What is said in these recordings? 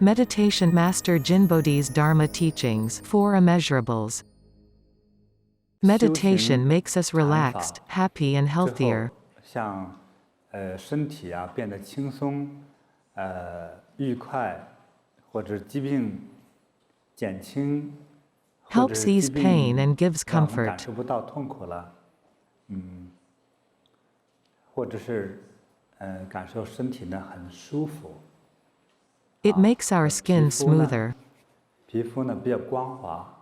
Meditation Master JinBodhi's Dharma teachings, 4 Immeasurables. Meditation makes us relaxed, happy and healthier. 像身体啊变得轻松，愉快，或者疾病减轻， Helps ease pain and gives 让我们 comfort. 感受不到痛苦了，或者是感受身体呢很舒服， It makes our skin 皮肤呢 smoother. 皮肤呢比较光滑，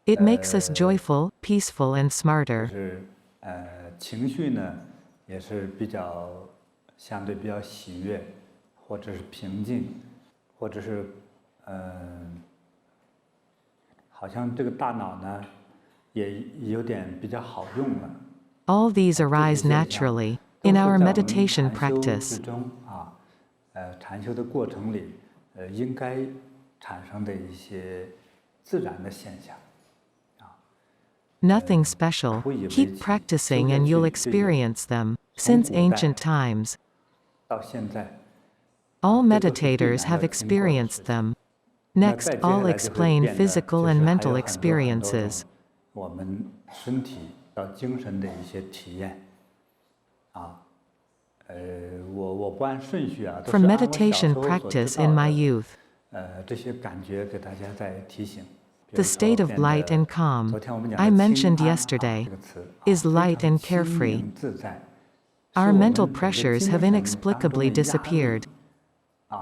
It makes us joyful, peaceful and 就 smarter. 是情绪呢也是相对比较喜悦，或者是平静，或者是好像这个大脑呢也有点比较好用了。 All these arise naturally in our meditation practice. 禅修的过程里，应该产生的一些自然的现象。 Nothing special. Keep practicing and you'll experience them. Since ancient times, 到现在， all meditators have experienced them. Next, I'll explain physical and mental experiences. 我们身体到精神的一些体验，我不按顺序啊，都是 From 按我小时 meditation 候所知 practice 道 in my 的 youth, 这些感觉给大家再提醒。 the state of light and calm 昨天我们讲 I 的 mentioned 轻安 yesterday 这个词 is 非 light 常 and 轻 carefree. 盈自在， Our 是我们 mental 整个 pressures 精 have 神 inexplicably 当中的压力 disappeared.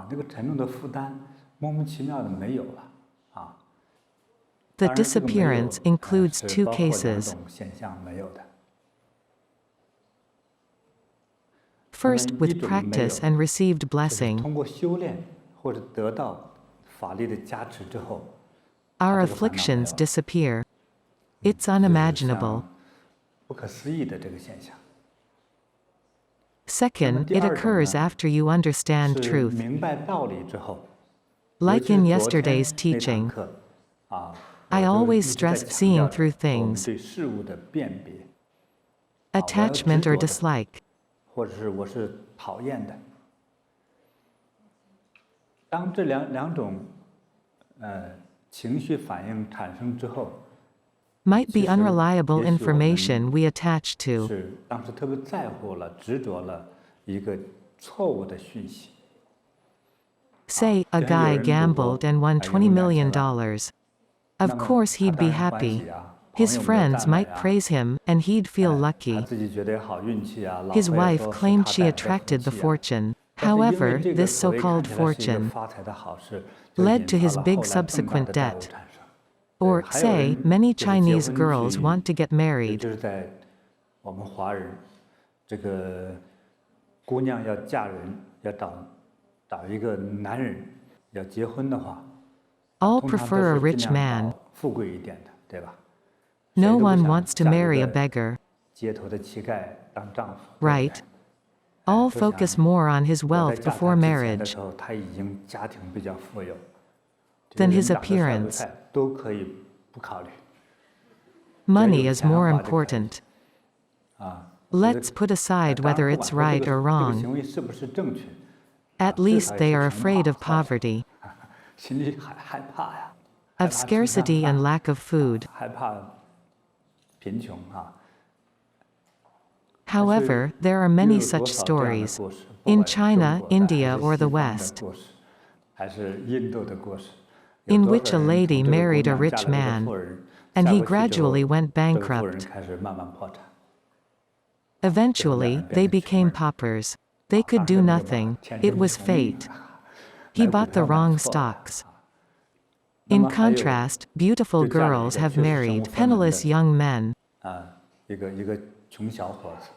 那个沉重的负担莫名其妙的没有了。 The 当然这个没有 disappearance includes 是 two 包括两 cases. 种现象没有的。 First, with practice and received 就是 blessing, 通过修炼或者得到法力的加持之后， our 这个烦恼没有 afflictions disappear. It's 就是 unimaginable. 像不可思议的这个现象。 Second, it occurs after you understand 是 truth. 明白道理之后， Like 尤 in 其是昨天 yesterday's 那堂 teaching, 课， I 我就 always 一直在 stress 强 seeing 调 through 我们 things, 对事物的辨别， attachment or dislike. 或者是我是讨厌的。当这两种情绪反应产生之后， Might be 其实 unreliable 也许我们 information we attach to. 是当时特别在乎了、执着了一个错误的讯息。 Say, a 就像有 guy 人如 gambled 果 and won 有 $20 人 million. 钱了， Of 那么 course 他 he'd 当 be 然欢 happy. 喜啊， His 朋友们 friends 赞美 might 啊， praise him, and he'd feel 他 lucky. 自己觉得好运气啊，老 His 婆也 wife 说是 claimed 他 she 带来的福 attracted the 气啊。 fortune. 但是因为 However, 这个 this 所谓看 so-called 起来是一个 fortune 发财的好事，就 led 引 to 发 his 了 big 后来更大 subsequent 的债务 debt. 产生。 Or 还有 say, 人 many 就是结 Chinese 婚 girls 去 want to get 也 married. 就是在我们华人，这个姑娘要嫁人，要找一个男人，要结婚的话， All 通常 prefer a 都是 rich 尽量 man. 找富贵一点的，对吧？ No 谁都不 one 想 wants to 嫁一 marry a 个 beggar. 街头的乞丐当丈夫，对不对？ Right. All 都想 focus more on his 我在 wealth 嫁 before 他之前的 marriage 时候，他已经家庭比较富有， than 这个 his 人长得帅不 appearance. 帅都可以不考虑。 Money is more 只要有钱的话就可以。 important. 啊， Let's put aside 当然 whether 不 it's 管说 right 这个 or 这个 wrong. 行为是不是正确， At 至 least 少 they 也 are 是挺 afraid 好 of 造成 poverty, 心里害怕呀，害 of 怕吃上 scarcity 饭 and lack of food. 害怕贫穷啊。 However, there are 又 many 有 such 多少这样的 stories 故事？不 in 管是中 China, 国的 India, 还是 or the 西方的 West, 故事，还是印度的故事，有 in 多 which 少 a 人 lady 从这个姑 married a 娘 rich 嫁了这个 man, 富人， and 嫁 he 过去之后 gradually went 这个富人 bankrupt. 开始慢慢破产。 Eventually, they became paupers. They could do nothing. It was fate. He bought the wrong stocks. In contrast, beautiful girls have married penniless young men. 一个穷小伙子，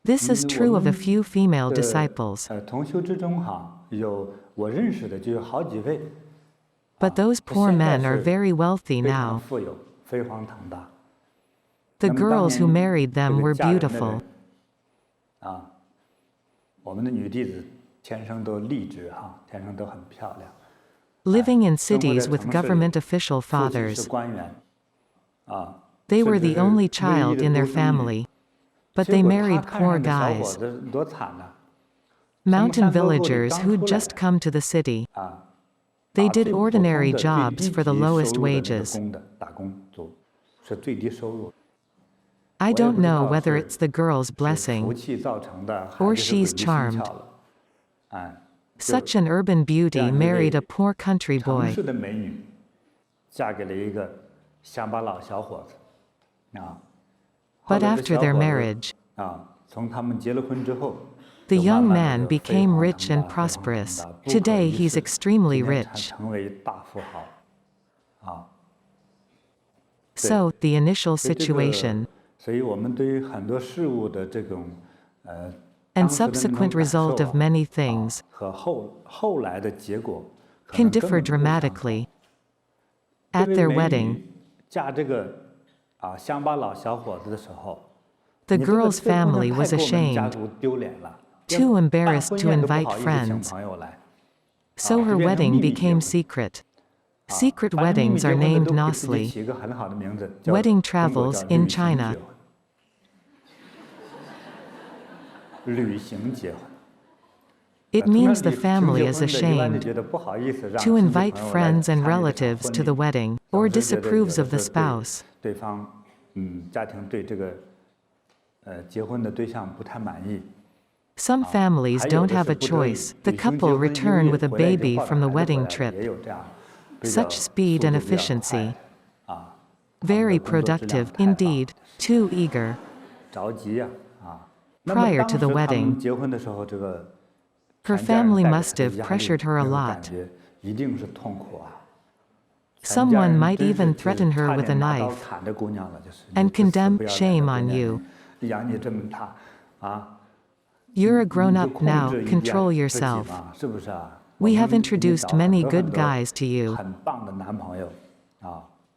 This is true of a few female disciples, 同修之中哈，我认识的就有好几位， but those poor men are very wealthy 非常 now. 富有，飞黄腾达。 The 那么当 girls who 年 married 这 them 个 were 嫁人的 beautiful. 人，我们的女弟子天生都丽质哈，天生都很漂亮。 Living in 生活在 cities with 城市里 government official 父亲是 fathers, 官员， they 甚 were 至 the 是 only 唯一 child 的 in their 独生女。 family. But 结 they 果 married 他看 poor 上的小伙 guys. 子多惨呐！ Mountain villagers who'd just come to the city. They did ordinary jobs for the lowest wages. I don't know whether it's the girl's blessing or she's charmed. Such an urban beauty married a poor country boy. But after their marriage, the young man became rich and prosperous. Today he's extremely rich. So, the initial situation and subsequent result of many things can differ dramatically. At their wedding, the girl's family was ashamed, too embarrassed to invite friends. So her wedding became secret. Secret weddings are named nicely. Wedding travels in China. It means the family is ashamed to invite friends and relatives to the wedding, or disapproves of the spouse. Some families don't have a choice. The couple return with a baby from the wedding trip. Such speed and efficiency. Very productive, indeed. Too eager. Prior to the wedding, her family must have pressured her a lot. Someone might even threaten her with a knife and condemn, shame on you. You're a grown-up now, control yourself. We have introduced many good guys to you.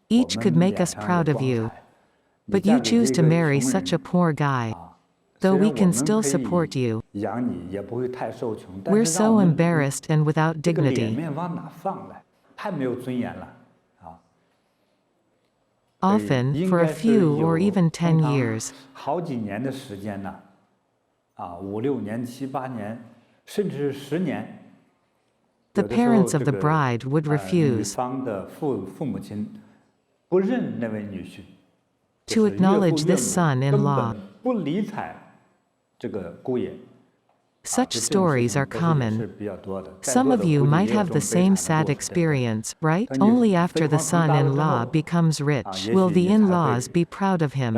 Each could make us proud of you. But you choose to marry such a poor guy. Though we can still support you. We're so embarrassed and without dignity. Often, for a few or even 10 years. The parents of the bride would refuse to acknowledge this son-in-law. Such stories are common. Some of you might have the same sad experience, right? Only after the son-in-law becomes rich will the in-laws be proud of him.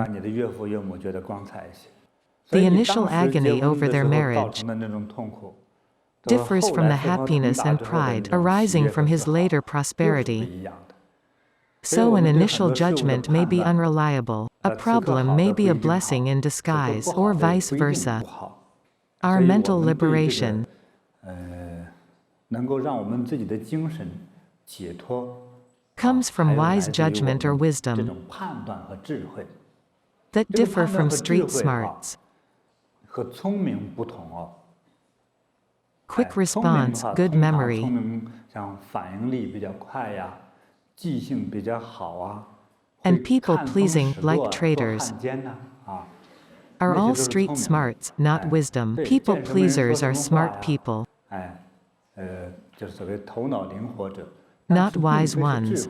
The initial agony over their marriage differs from the happiness and pride arising from his later prosperity. So an initial judgment may be unreliable, a problem may be a blessing in disguise, or vice versa. Our mental liberation comes from wise judgment or wisdom that differ from street smarts. Quick response, good memory. And people-pleasing, like traders, are all street smarts, not wisdom. People-pleasers are smart people, not wise ones.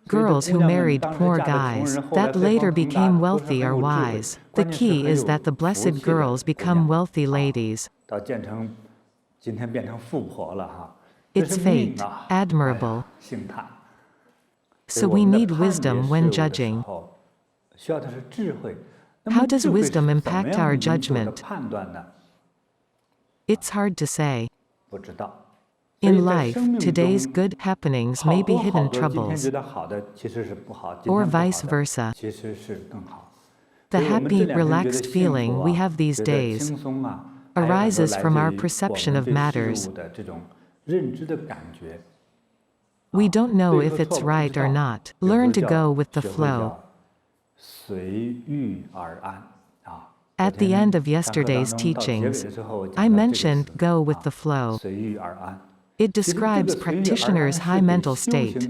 Girls who married poor guys, that later became wealthy are wise. The key is that the blessed girls become wealthy ladies. It's fate, admirable. So we need wisdom when judging. How does wisdom impact our judgment? It's hard to say. In life, today's good happenings may be hidden troubles, or vice versa. The happy, relaxed feeling we have these days arises from our perception of matters. We don't know if it's right or not. Learn to go with the flow. At the end of yesterday's teachings, I mentioned go with the flow. It describes practitioners' high mental state.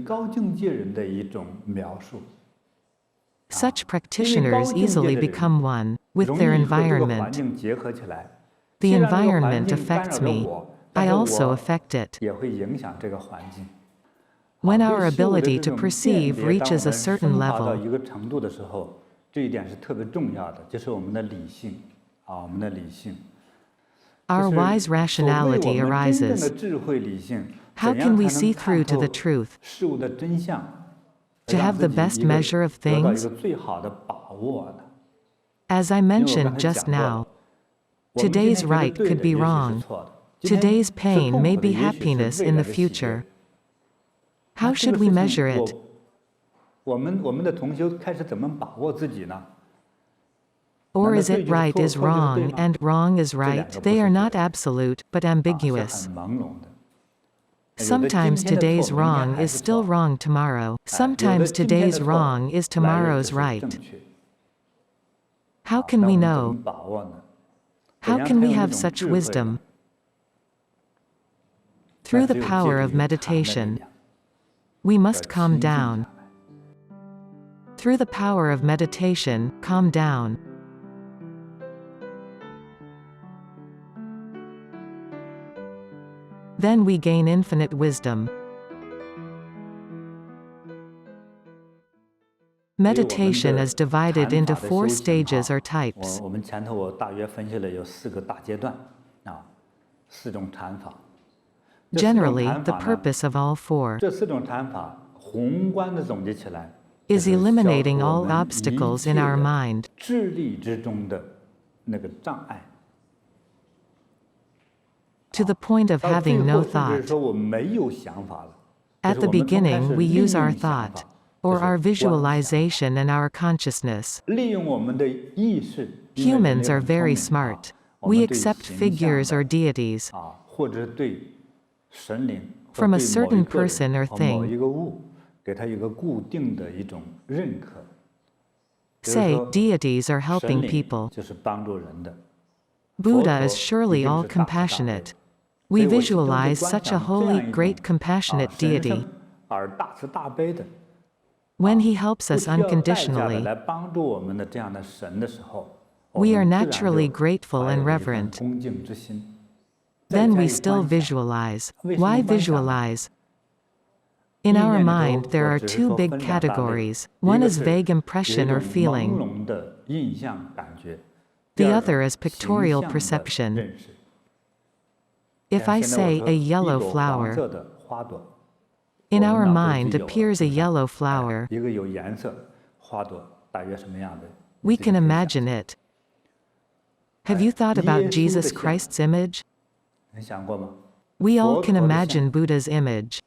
Such practitioners easily become one with their environment. The 既然这个环 environment 境干 affects 扰着 me. 我， I 但是 also 我 affect it. 也会影响这个环境。 When 对 our 事物的 ability 这 to 种 perceive 辨别，当我 reaches a 们 certain 升华到 level, 一个程度的时候，这一点是特别重要的，就是我们的理性我们的理性。 our 就是 wise 所谓 rationality 我们真正的 arises. 智慧理性， How 怎样 can we 才能 see 看 through to 透 the truth? 事物的真相， To 让 have 自 the 己 best measure of 得到一 things? 个最好的把握呢？ As I 因为我刚 mentioned 才 just 讲过 now, 了，我们今 today's 天觉得 right 对 could 的， be 也许是 wrong. 错的；今天 Today's 是 pain 痛 may 苦的， be 也许是 happiness 未 in 来 the 的喜悦。 future. 那 How 这个 should we 事 measure 情 it? 我们的同修开始怎么把握自己呢？ Or 难道 is 对 it 就是 right 错， is 错就是对 wrong 吗？ and wrong is 这两 right? 个不 They 是 are 对 not 的， absolute, but 是 ambiguous. 很朦胧的。有的今 Sometimes 天的错， today's 明天 wrong 还 is 是 still 错； wrong tomorrow. 有的 Sometimes 今天的 today's 错， wrong is 来日 tomorrow's 就是 right. 正确。 How 那 can 我 we 们怎 know? 么把握呢？怎 How 样 can 才 we 有那 have 种 such 智慧呢？ wisdom? 那 Through the 只有借 power 着 of 有禅的力 meditation. 量， We 要 must calm 清静 down. 下来。 Through the power of meditation, calm down. Then we gain infinite wisdom. 所以我们 Meditation 的 is divided 禅 into 法的 four 修行 stages or types. 我们前头我大约分析了有4个大阶段4种禅法。这4种 Generally, 禅 the 法呢， purpose of all four 这4种禅法宏观的总结起来， is 就是消 eliminating 除我 all 们一 obstacles 切 in our 的 mind. 智力之中的那个障碍。 To the point of 到最 having no 后，甚至是 thought. 说我没有想法了。 At 就是 the 我们从开 beginning, 始 we 利 use our 用想 thought, 法， or 就是 our 观想法， visualization and our consciousness. 利用我们的意识。因为人类 Humans are 很聪 very 明 smart. 我 We 们对 accept 形象 figures or 的 deities 或者对神灵，或 from a 对某一 certain 个人 person or 和某 thing. 一个物，给他一个固定的一种认可。比如 Say, 说， deities are 神 helping 灵 people. 就是帮助人的， Buddha 佛 is 陀 surely 一定 all 是大慈大悲 compassionate. 的。 We 所以我心中就 visualize 观 such a 想这样 holy, 一 great, 种 compassionate 神 deity. 圣而大慈大悲的， When he helps 不 us 需要代价的 unconditionally, 来帮助我们的这样的神的时候， we are 我们自然 naturally 就 grateful 怀 and 有一份 reverent. 恭敬之心。再 Then 加 we 以 still 观想， visualize. 为什么 Why 观想呢？ visualize? In 意 our 念里 mind, 头， there 我 are 只是 two 说 big 分2大类， categories. 一 One 个 is 是 vague 有一 impression 种 or 朦 feeling. 胧的印象感觉，第 The 二种 other is 形 pictorial 象的 perception. 认识。 If I 现在我 say 说 a 一 yellow 朵黄 flower, 色的花朵， in 我们 our 脑中 mind 就有了， appears 是 a 不是？ yellow flower. 一个有颜色花朵大约什么样的？ We 你自己 can 可以想 imagine 象。 it. Have you thought 耶 about 稣的 Jesus 像， Christ's image? 你想过吗？ We all 佛 can 陀的像， imagine Buddha's image.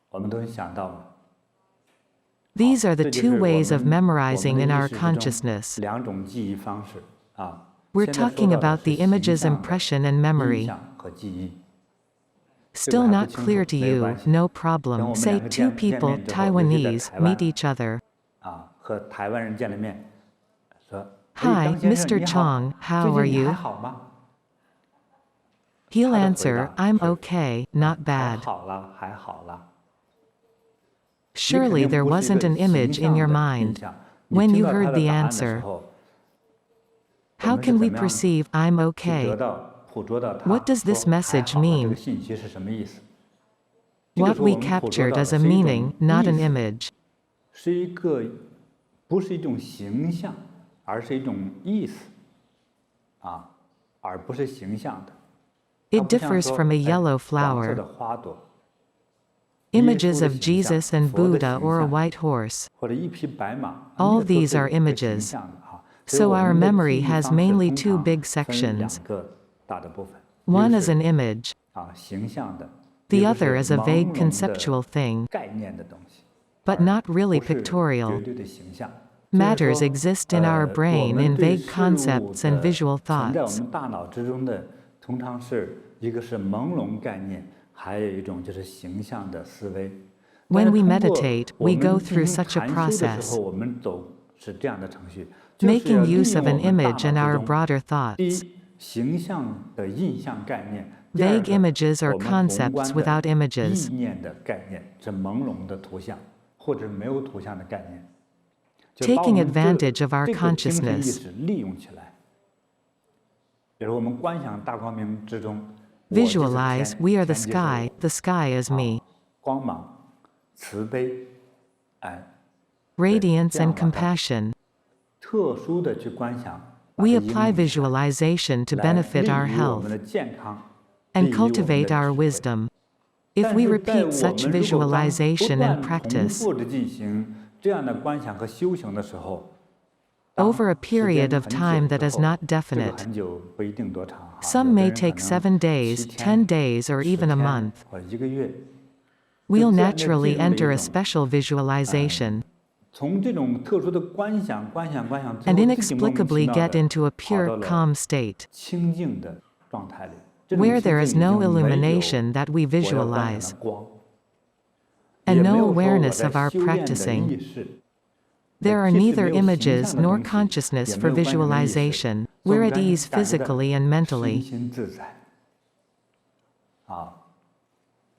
我们都想到吗？ These are the 这就 two 是我 ways of 们 memorizing 的 in 意 our 识之中 consciousness. 2种记忆方式啊。 We're 现在说 talking 到的 about 是 the 形 image's 象的 impression and 印 memory. 象和记忆。这 Still 个还不 not 清 clear 楚， to 没有 you, 关系。 no 等 problem. 我们 Say 2个 two 见 people, 面之后，尤其在 Taiwanese, 台 meet 湾 each other. 和台湾人见了面，说：“哎， Hi, 张先生 Mr. 你好， Chong, 最 how are 近你还 you? 好吗？” He'll 他的回 answer, 答 I'm 是 okay, not 还 bad. 好啦，还好啦。你肯 Surely 定 there 不是一 wasn't 个 an 形 image in 象 your 的印 mind. 象。你 When 听 you 到他 heard 的 the 答案的时 answer, 候，我 how 们是 can 怎 we 么样 perceive I'm 去得 okay? 到、捕捉到 What 他 does this 说还 message 好了这个 mean? 信息是什么意思？这个 What 时候我 we 们捕捉 captured 到的 as a 是一 meaning, 种 not 意 an 思， image. 是一个不是一种形象，而是一种意思而不是形象的。它 It 不像 differs 说 from a 哎 yellow 黄色的 flower. 花朵， Images 耶稣的 of 形象， Jesus and 佛的 Buddha 形 or a 象， white horse. 或者一匹白马， All 那都 these 是 are 一个形 images. 象的所以 So 我 our 们的 memory 记忆 has 方式 mainly 通 two 常 big 分 sections. 2个大的部分，一 One 个 is 是 an image. 形象的， The 一个 other 是 is a 朦 vague 胧 conceptual 的 thing, 概念的东西， but 而 not really 不是绝 pictorial. 对的形象。就是 Matters 说 exist in our 我 brain 们 in 对 vague 事物 concepts and 的 visual 存在我 thoughts. 们大脑之中的，通常是一个是朦胧概念，还有一种就是形象的思维。但 When 是 we 通过 meditate, 我 we 们 go 进 through 行 such a 禅修的时 process, 候，我们走是这样的程序，就是要 making 利 use 用 of 我 an 们大 image and 脑 our 之中， broader 第 thoughts. 一，形象的印象概念；第二 Vague 个， images or 我们宏 concepts 观 without 的 images. 意念的概念，是朦胧的图像，或者没有图像的概念。就把我 Taking 们这 advantage of our 这个精神意 consciousness. 识利用起来。比如我们观想大光明之中，我就是 Visualize, 天， we are the 天就是 sky, 我， the sky is me. 光芒、慈悲，哎， Radiance 这样 and 把它 compassion. 特殊的去观想，把 We 它 apply 应用起来， visualization to 来 benefit 利 our 于我们 health 的健康， and 利于我们的 cultivate 智 our 慧。 wisdom. If 但 we 是在 repeat 我 such 们如果刚不 visualization and 断重 practice 复的进行这样的观想和修行的时候，当 over a 时间 period of 很久 time 之 that is 后， not 这个 definite, 很久不一定多长哈， some 有的 may 人可 take 能 7 days, 7 10天、 days, or 10 even a 天 month. 或1个月， We'll 就这样的 naturally 进入了 enter 一 a 种 special visualization 从这种特殊的观想、观想、观想之 and 后，自己莫名其 inexplicably 妙 get 的 into a 跑 pure, 到了 calm state 清净的状态里。这种 where 清 there 净 is 已 no 经没有 illumination that we 我要观想 visualize 的光， and 也没 no 有说我 awareness 在 of our 修炼的 practicing. 意识。 There are 即使 neither 没有形 images 象的 nor 东西， consciousness 也没 for 有观想的意识， visualization. 总 We're 感 at ease 感觉到 physically and 身 mentally. 心自在啊，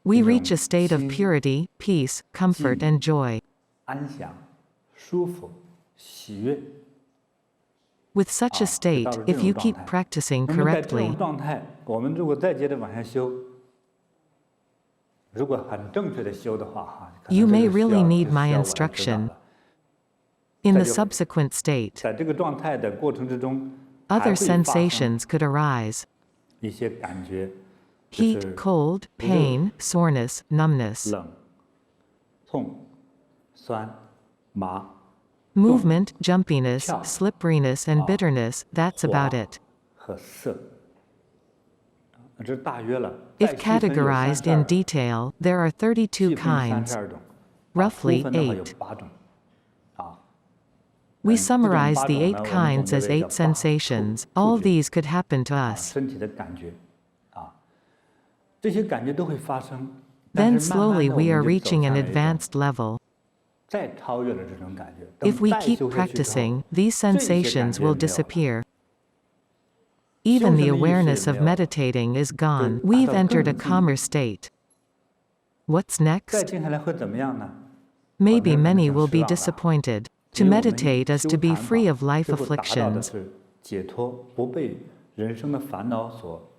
We 这种 reach a state of 心 purity, peace, comfort, 静 and joy. 安详、舒服、喜悦 With such 啊， a 就 state, 到了这 if 种 you 状 keep 态。 practicing 那么在这种 correctly, 状态，我们如果再接着往下修，如果很正确的修的话哈，可 you 能这 may 个需 really 要 need 就需 my 要我来指导 instruction. 了。 In the 再就 subsequent state, 在这个状态的过程之中，还 other 会发生 sensations could arise. 一些感觉，就 Heat, 是 cold, pain, soreness, numbness. 冷、痛、酸、麻、 Movement, jumpiness, 跳 slipperiness, and 啊 bitterness, that's about 滑 it. 和涩。这大约了。 If 再细分有 categorized 32 in 种， detail, there are 32细分kinds, 32种， roughly 粗分的话有 8. 8种，啊， We 这种 summarize 8 the 种 8 呢，我们总 kinds 结 as 为 8 叫8触 sensations. 触 All 觉 these could happen to 啊， us. 身体的感觉，啊，这些感觉都会发生。 Then 但是慢慢 slowly 的，我 we are 们就走 reaching 向 an 了一种 advanced level. 再超越了这种感觉。等 If we 再 keep 修下去之后， practicing, these 这些感 sensations 觉 will 没有了。 disappear. Even the 修行的意识也 awareness of 没有了， meditating is 就 gone. 达 We've 到 entered 更 a 进 calmer state. What's 再 next? 静下来会怎么样呢？ Maybe 很多人可能 many 就 will 失 be 望了。 disappointed. 因 To 为我们 meditate is 修 to be 禅 free 法 of life 最后达到的 afflictions. 是解脱，不被人生的烦恼所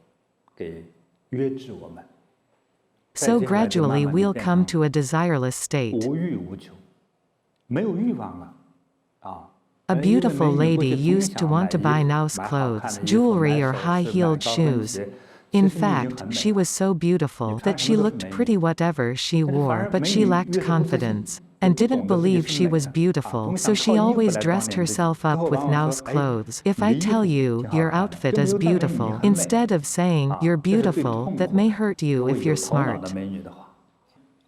给约制我们。 So 再接下来就慢 gradually 慢就 we'll 变 come 成 to a desireless state. 无欲无求，没有欲望了，啊。 A 因为 beautiful 美女会 lady 去 used to 疯想 want to 买 buy 衣服 nice 买好看 clothes, 的衣服 jewelry, 买 or 首 high 饰买 heeled 高跟 shoes. 鞋， In 其实你已经 fact, 很 she 美了。 was so beautiful 你看 that 什 she 么都是 looked 美 pretty 女， whatever she 但是反 wore, 而 but 美 she 女 lacked 越是不自信， confidence 越 and 不 didn't 懂得自己 believe 是 she 美 was 的，啊， beautiful, 总 so 想 she 靠衣服 always 来 dressed 锻炼自己， herself 最 up 后 with 往往 nice 说，哎， clothes. If 你 I 的衣 tell 服 you 挺好 your 看的， outfit 就没 is 有赞美你 beautiful, 很美， instead of saying 啊， you're 这是最 beautiful, 痛 that 苦 may 的。 hurt 如 you 果 if 有 you're 头脑的 smart. 美女的话，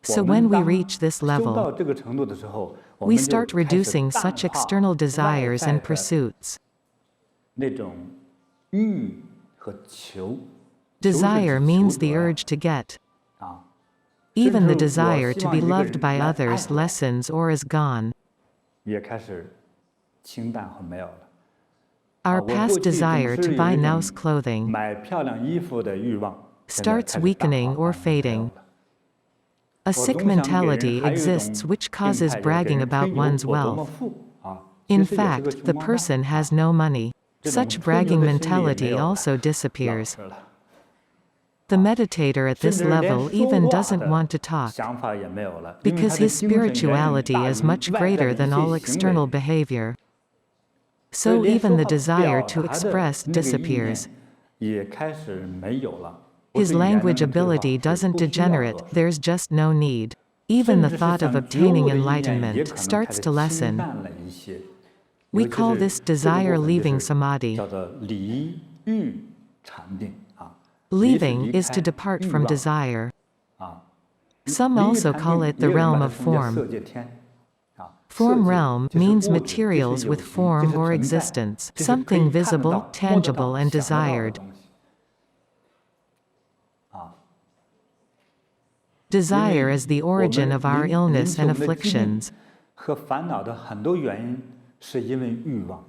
我 So when 们 we 当 reach this 修 level, 到这个程度的时候，我 we 们就 start 开始 reducing 淡 such 化 external 外 desires 在 and 的 pursuits. 那种欲和求，求是 Desire 指 means 求 the 得呀， urge to get. 啊，甚 Even the 至我 desire 希 to 望 be 一个 loved 人 by 来爱 others 我， lessens or is gone. 也开始清淡和没有了。 Our 我过 past 去总 desire 是 to 有 buy 一 nice 种 clothing 买漂亮衣服的欲望，现在 starts 开始淡 weakening 化 or 没有 fading. 了。 A 我 sick 总想给人 mentality 还有一种 exists which 病 causes 态，就是给 bragging 人吹 about 牛 one's 我多么 wealth. 富啊，In 其实也是个 fact, 穷 the 光蛋 person 啊。 has no money. 这种 Such 吹牛 bragging 的心理也没 mentality 有了， also 老 disappears. 实了， The meditator at 甚 this 至连 level 说 even 话 doesn't 的 want to talk, 想法也没有了，因为 because 他的 his 精神远远 spirituality 大 is 于 much 外在 greater 的一 than 切 all 行 external 为， behavior. 所以 So 连 even 说 the 话 desire 表 to 达的 express 那个意念 disappears. 也开始没有了。不 His 是语言能 language 能退化， ability 是 doesn't 不需要 degenerate, 多说。 there's just no need. Even 甚 the 至是 thought of 想觉 obtaining 悟的意念也 enlightenment 可能开 starts 始 to 清 lessen. 淡了一些。 We 尤其 call 是 this 这个 desire 部分就 leaving 是 samadhi. 叫做离欲禅定啊。离是 Leaving 离 is to 开 depart 欲 from 望 desire. 啊。 Some 离欲 also 禅 call 定 it the 也有人 realm 把它 of 称叫 form. 色界天啊。 Form 色界 realm 就是 means 物质，这是 materials 有 with 形，这 form 是 or 存在， existence, 这是可以 something 看得 visible, 到、摸得到、 tangible, and 想得到的 desired. 东西啊。 Desire is the 我 origin 们 of our 引 illness 起 and 我们的疾病 afflictions. 和烦恼的很多原因，是因为欲望。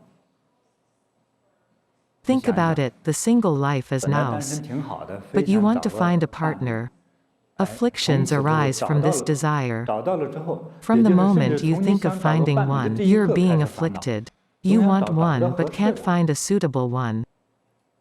Think 想一想， about it, the single life is 本来单 nous. 身挺好的，非 But you 想 want 找 to find a 个伴侣。 partner. 从 Afflictions 此之后 arise 找 from 到 this 了， desire. 找到了之后， From 也 the 就是甚 moment 至 you 从你 think of 想找个 finding 伴侣的 one, 这一 you're 刻开 being 始烦恼， afflicted. 总 You 想 want 找个 one, 合 but 适 can't 的。 find a suitable one.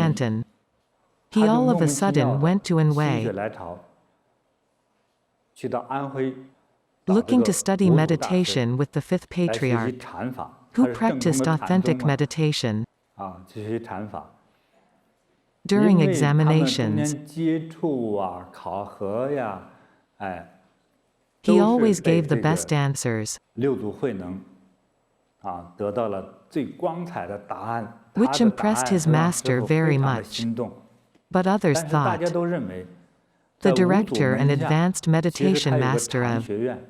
Canton. He all of a sudden went to 心血 Anhui, 来潮，去到安徽，找这 looking 个 to study 国祖大师 meditation with the fifth 来学习 patriarch, 禅法，他 who 是正宗 practiced 的禅 authentic 宗嘛， meditation. 啊，去学习禅法。 During 因为他们中 examinations, 间接触啊、考核呀，哎， he 都 always 是被 gave the 这个 best answers. 六祖慧能得到了最光彩的答案， which impressed his master very much. 心动。 But others 但是大家 thought 都认为， the 在五祖 director and 门下 advanced 其实他 meditation 有个 master 禅 of 学院，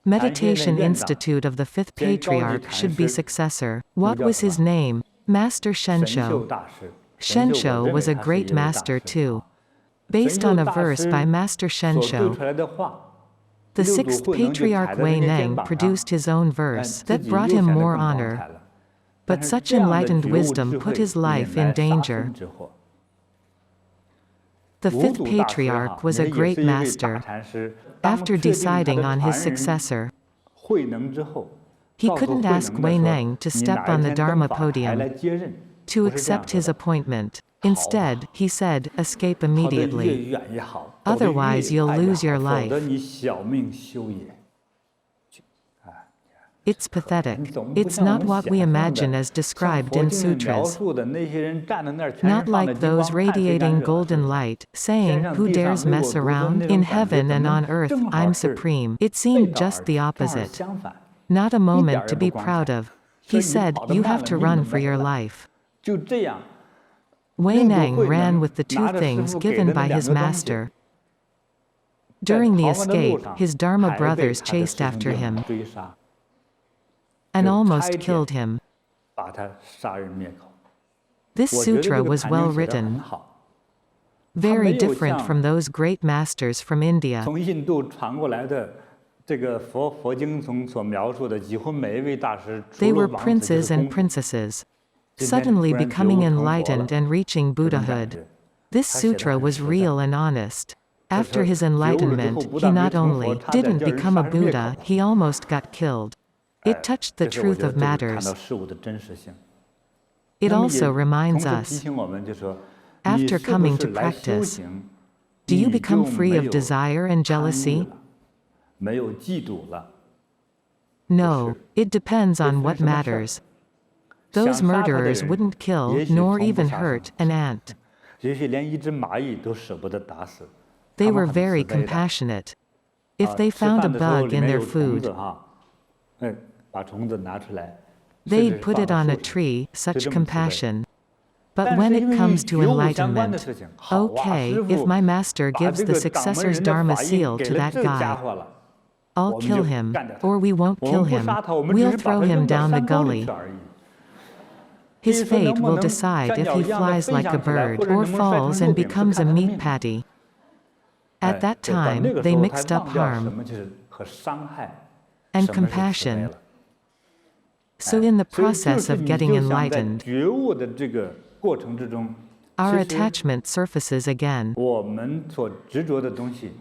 Meditation 院长 Institute of the Fifth 兼高级 Patriarch 禅 should be 师 successor. 就 What 叫 was 什么？ his name? Master 神秀 Shensho. 大师。神秀我 Shensho 认为 was a 他是一 great 位大 master 师 too. 神 Based 秀 on a 大 verse 师 by Master 所对 Shensho, 出来的话， the 六祖 sixth 慧能就踩 patriarch 在 Wei 人家肩 Neng 膀上， produced his own 哎 verse 自 that 己 brought 又 him 显得 more 更光 honor. 彩了。 But 但是 such 这样的 enlightened 觉悟 wisdom 智 put 慧 his 引 life 来 in 杀 danger. 身之祸。 The 五 fifth 祖大师 patriarch 哈， was 那 a 也 great 是一位大 master. 禅师。当 After 确定他 deciding 的 on his 传人 successor, 慧能之后， he 告诉 couldn't 慧 ask 能 Wei 的说 Neng to：“ 你 step 哪一 on the 天登 Dharma 法台 podium 来接任？” to 不是这样 accept 说 his 的。 appointment. 好 Instead, he said, escape 跑得越 immediately. 远越好，走得越 Otherwise, you'll 快越 lose your 好，否则 life. 你小命休也。 It's pathetic. 总不 It's 像我 not 们 what 想 we 象 imagine 的， as 像 described 佛 in 经里描 sutras. 述的那些人站在那儿，全 Not 身放着 like 金 those 光，看谁敢 radiating 惹 golden 谁。 light, 天 saying, 上 who 地上 dares 唯我 mess 独尊 around? 那 In 种感觉， heaven 怎 and 么 on earth, 正好 I'm 是 supreme. It 背 seemed 道而 just the 正好 opposite. 相反， Not a 一点 moment 儿 to 也 be 不光 proud 彩。 of. 所 He 以你 said, 跑得 you 慢 have 了， to 你 run 怎 for 么 your 办？ life. 就这样， Wei 六祖 Neng 慧 ran 能 with the two 拿着师 things 傅给 given 的那 by 两 his 个东西， master. 在 During the 逃亡的路 escape, 上 his Dharma 还被 brothers 他的 chased 师兄 after 弟 him 们追杀， and 就差 almost 一点 killed him. 把他杀人灭口。 This 我觉得 sutra 这个 was 禅 well 经写得很 written, 好， very 没有 different 像 from those great masters from India. 从印度传过来的这个佛经中所描述的，几乎每一位大师，除 They 了 were 王子就 princes 是 and 公主。 princesses, 今天 suddenly 突然觉 becoming 悟成佛 enlightened 了， and reaching 这种感 Buddhahood. 觉。 This 他写得 sutra 很 was 实在。 real and honest. 就 After 是 his 觉悟了之后， enlightenment, 不 he 但没 not 成佛， only 差点 didn't 叫人 become a 杀人灭口。 Buddha, he almost got killed. 哎， It touched the 这是我 truth 觉得 of 这个看 matters. 到事物的真实性。 It 那么 also 也 reminds 同时提 us, 醒我们，就说你 after 是不 coming 是 to 来修 practice, 行， do you 你 become 就 free 没 of 有 desire and 贪污 jealousy? 了，没有嫉妒了。 No, it depends 这 on 分 what 什么事儿？ matters. Those 想杀他的 murderers 人， wouldn't kill 也许 nor 从不 even 杀生， hurt an ant. 也许连一只蚂蚁都舍不得打死。 They 他们 were 很慈 very 悲的。 compassionate. If 啊， they 吃 found 饭 a 的时候 bug 里 in 面 their 有虫 food, 子哈，把虫子拿出来，甚至 they'd 是 put 放 it 到 on 树 a 上， tree, 就 such 这么慈悲。 compassion. But 但 when 是 it 因为 comes 与 to 觉悟相关的 enlightenment, 事情，好啊， okay, 师 if 傅 my master 把 gives 这 the 个掌门 successor's 人的 Dharma 法印 seal 给 to 了 that 这家 guy, 伙了， I'll 我们就 kill him, 干掉他。 or we won't 我 kill 们不 him. 杀他，我们只 We'll 是把 throw 他 him 扔到 down the 山沟里 gully. 去而已。 His 至于说 fate 能不 will 能 decide 像 if 鸟 he 一样的 flies 飞 like a 翔起来， bird 或者 or 能不能摔 falls 成 and 肉饼，是 becomes a 看他的 meat 命。 patty. 哎， At that 就到 time, 那个时 they 候，他 mixed up 忘掉什 harm 么就是和伤害， and 什么是慈悲 compassion. 了。 So in the 所以就 process 是 of 你 getting 就想在 enlightened, 觉悟的这个过程之中， our 其实 attachment surfaces again. 我们所执着的东西，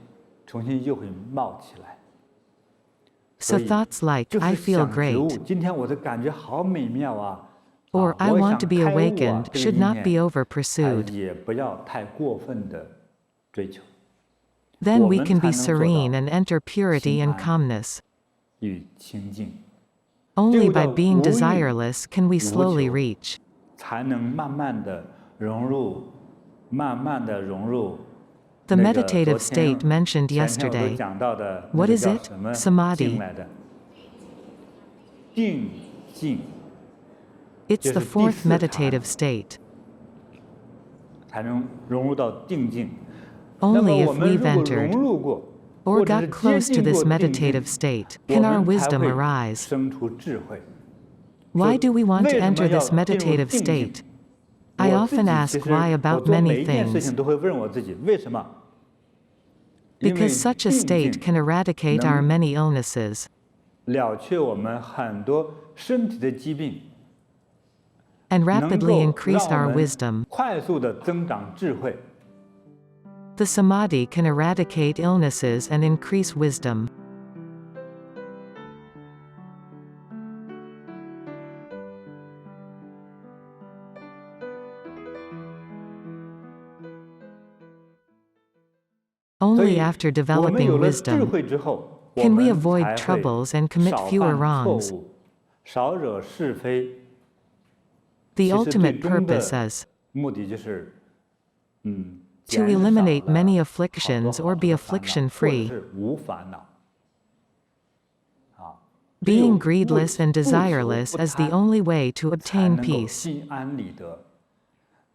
重新又会冒起来。 So 所以 thoughts like, 就 I 是 feel 想觉悟， great, 今天我的感觉好美妙啊！ or 啊 I 我 want 想 to be 开悟啊， awakened 这个 should 意 not be 念， over 哎 pursued. 也不要太过分的追求， Then 我 we 们 can 才 be 能做 serene 到 and enter purity 心 and 安 calmness. 与清净， Only 进入 by 到 being 无欲 desireless can we 无 slowly 求， reach. 才能慢慢的融入，慢慢的融入 The 那个 meditative 昨 state 天 mentioned 前天我都 yesterday. 讲到的那 What 个 is 叫 it? 什么 Samadhi. 静来的定静， It's 就 the 是第 fourth 四禅 meditative state. 才能融入到定境。那么 Only 我 if 们 we've 如果 entered 融入过， or 或者 got 是接 close to 近 this 过定境， meditative state 我 can our 们才 wisdom 会 arise. 生出智慧。 Why 说 do we want 为 to 什么 enter 要 this 进入 meditative 定境 state? I 我自 often 己 ask 其实 why 我 about 做每 many 一件事 things. 情都会问我自己，为什么？因为 Because such a 定 state 境 can eradicate our 能 many illnesses. 了却我们很多身体的疾病， And 能 rapidly 够 increase 让我 our 们 wisdom. 快速的增长智慧。 The samadhi can eradicate illnesses and increase wisdom. Only after 我们 developing 有了智 wisdom 慧之后，我 can we 们 avoid 才会 troubles and commit 少 fewer 犯错 wrongs. 误，少惹是非。 The 其实最 ultimate 终 purpose 的 is 目的就是，to 减少 eliminate 了 many 好多 afflictions 好 or 多 be 的烦恼， affliction 或者 free. 是无烦恼。啊， being greedless and desireless is the only way to obtain peace. 心安理得。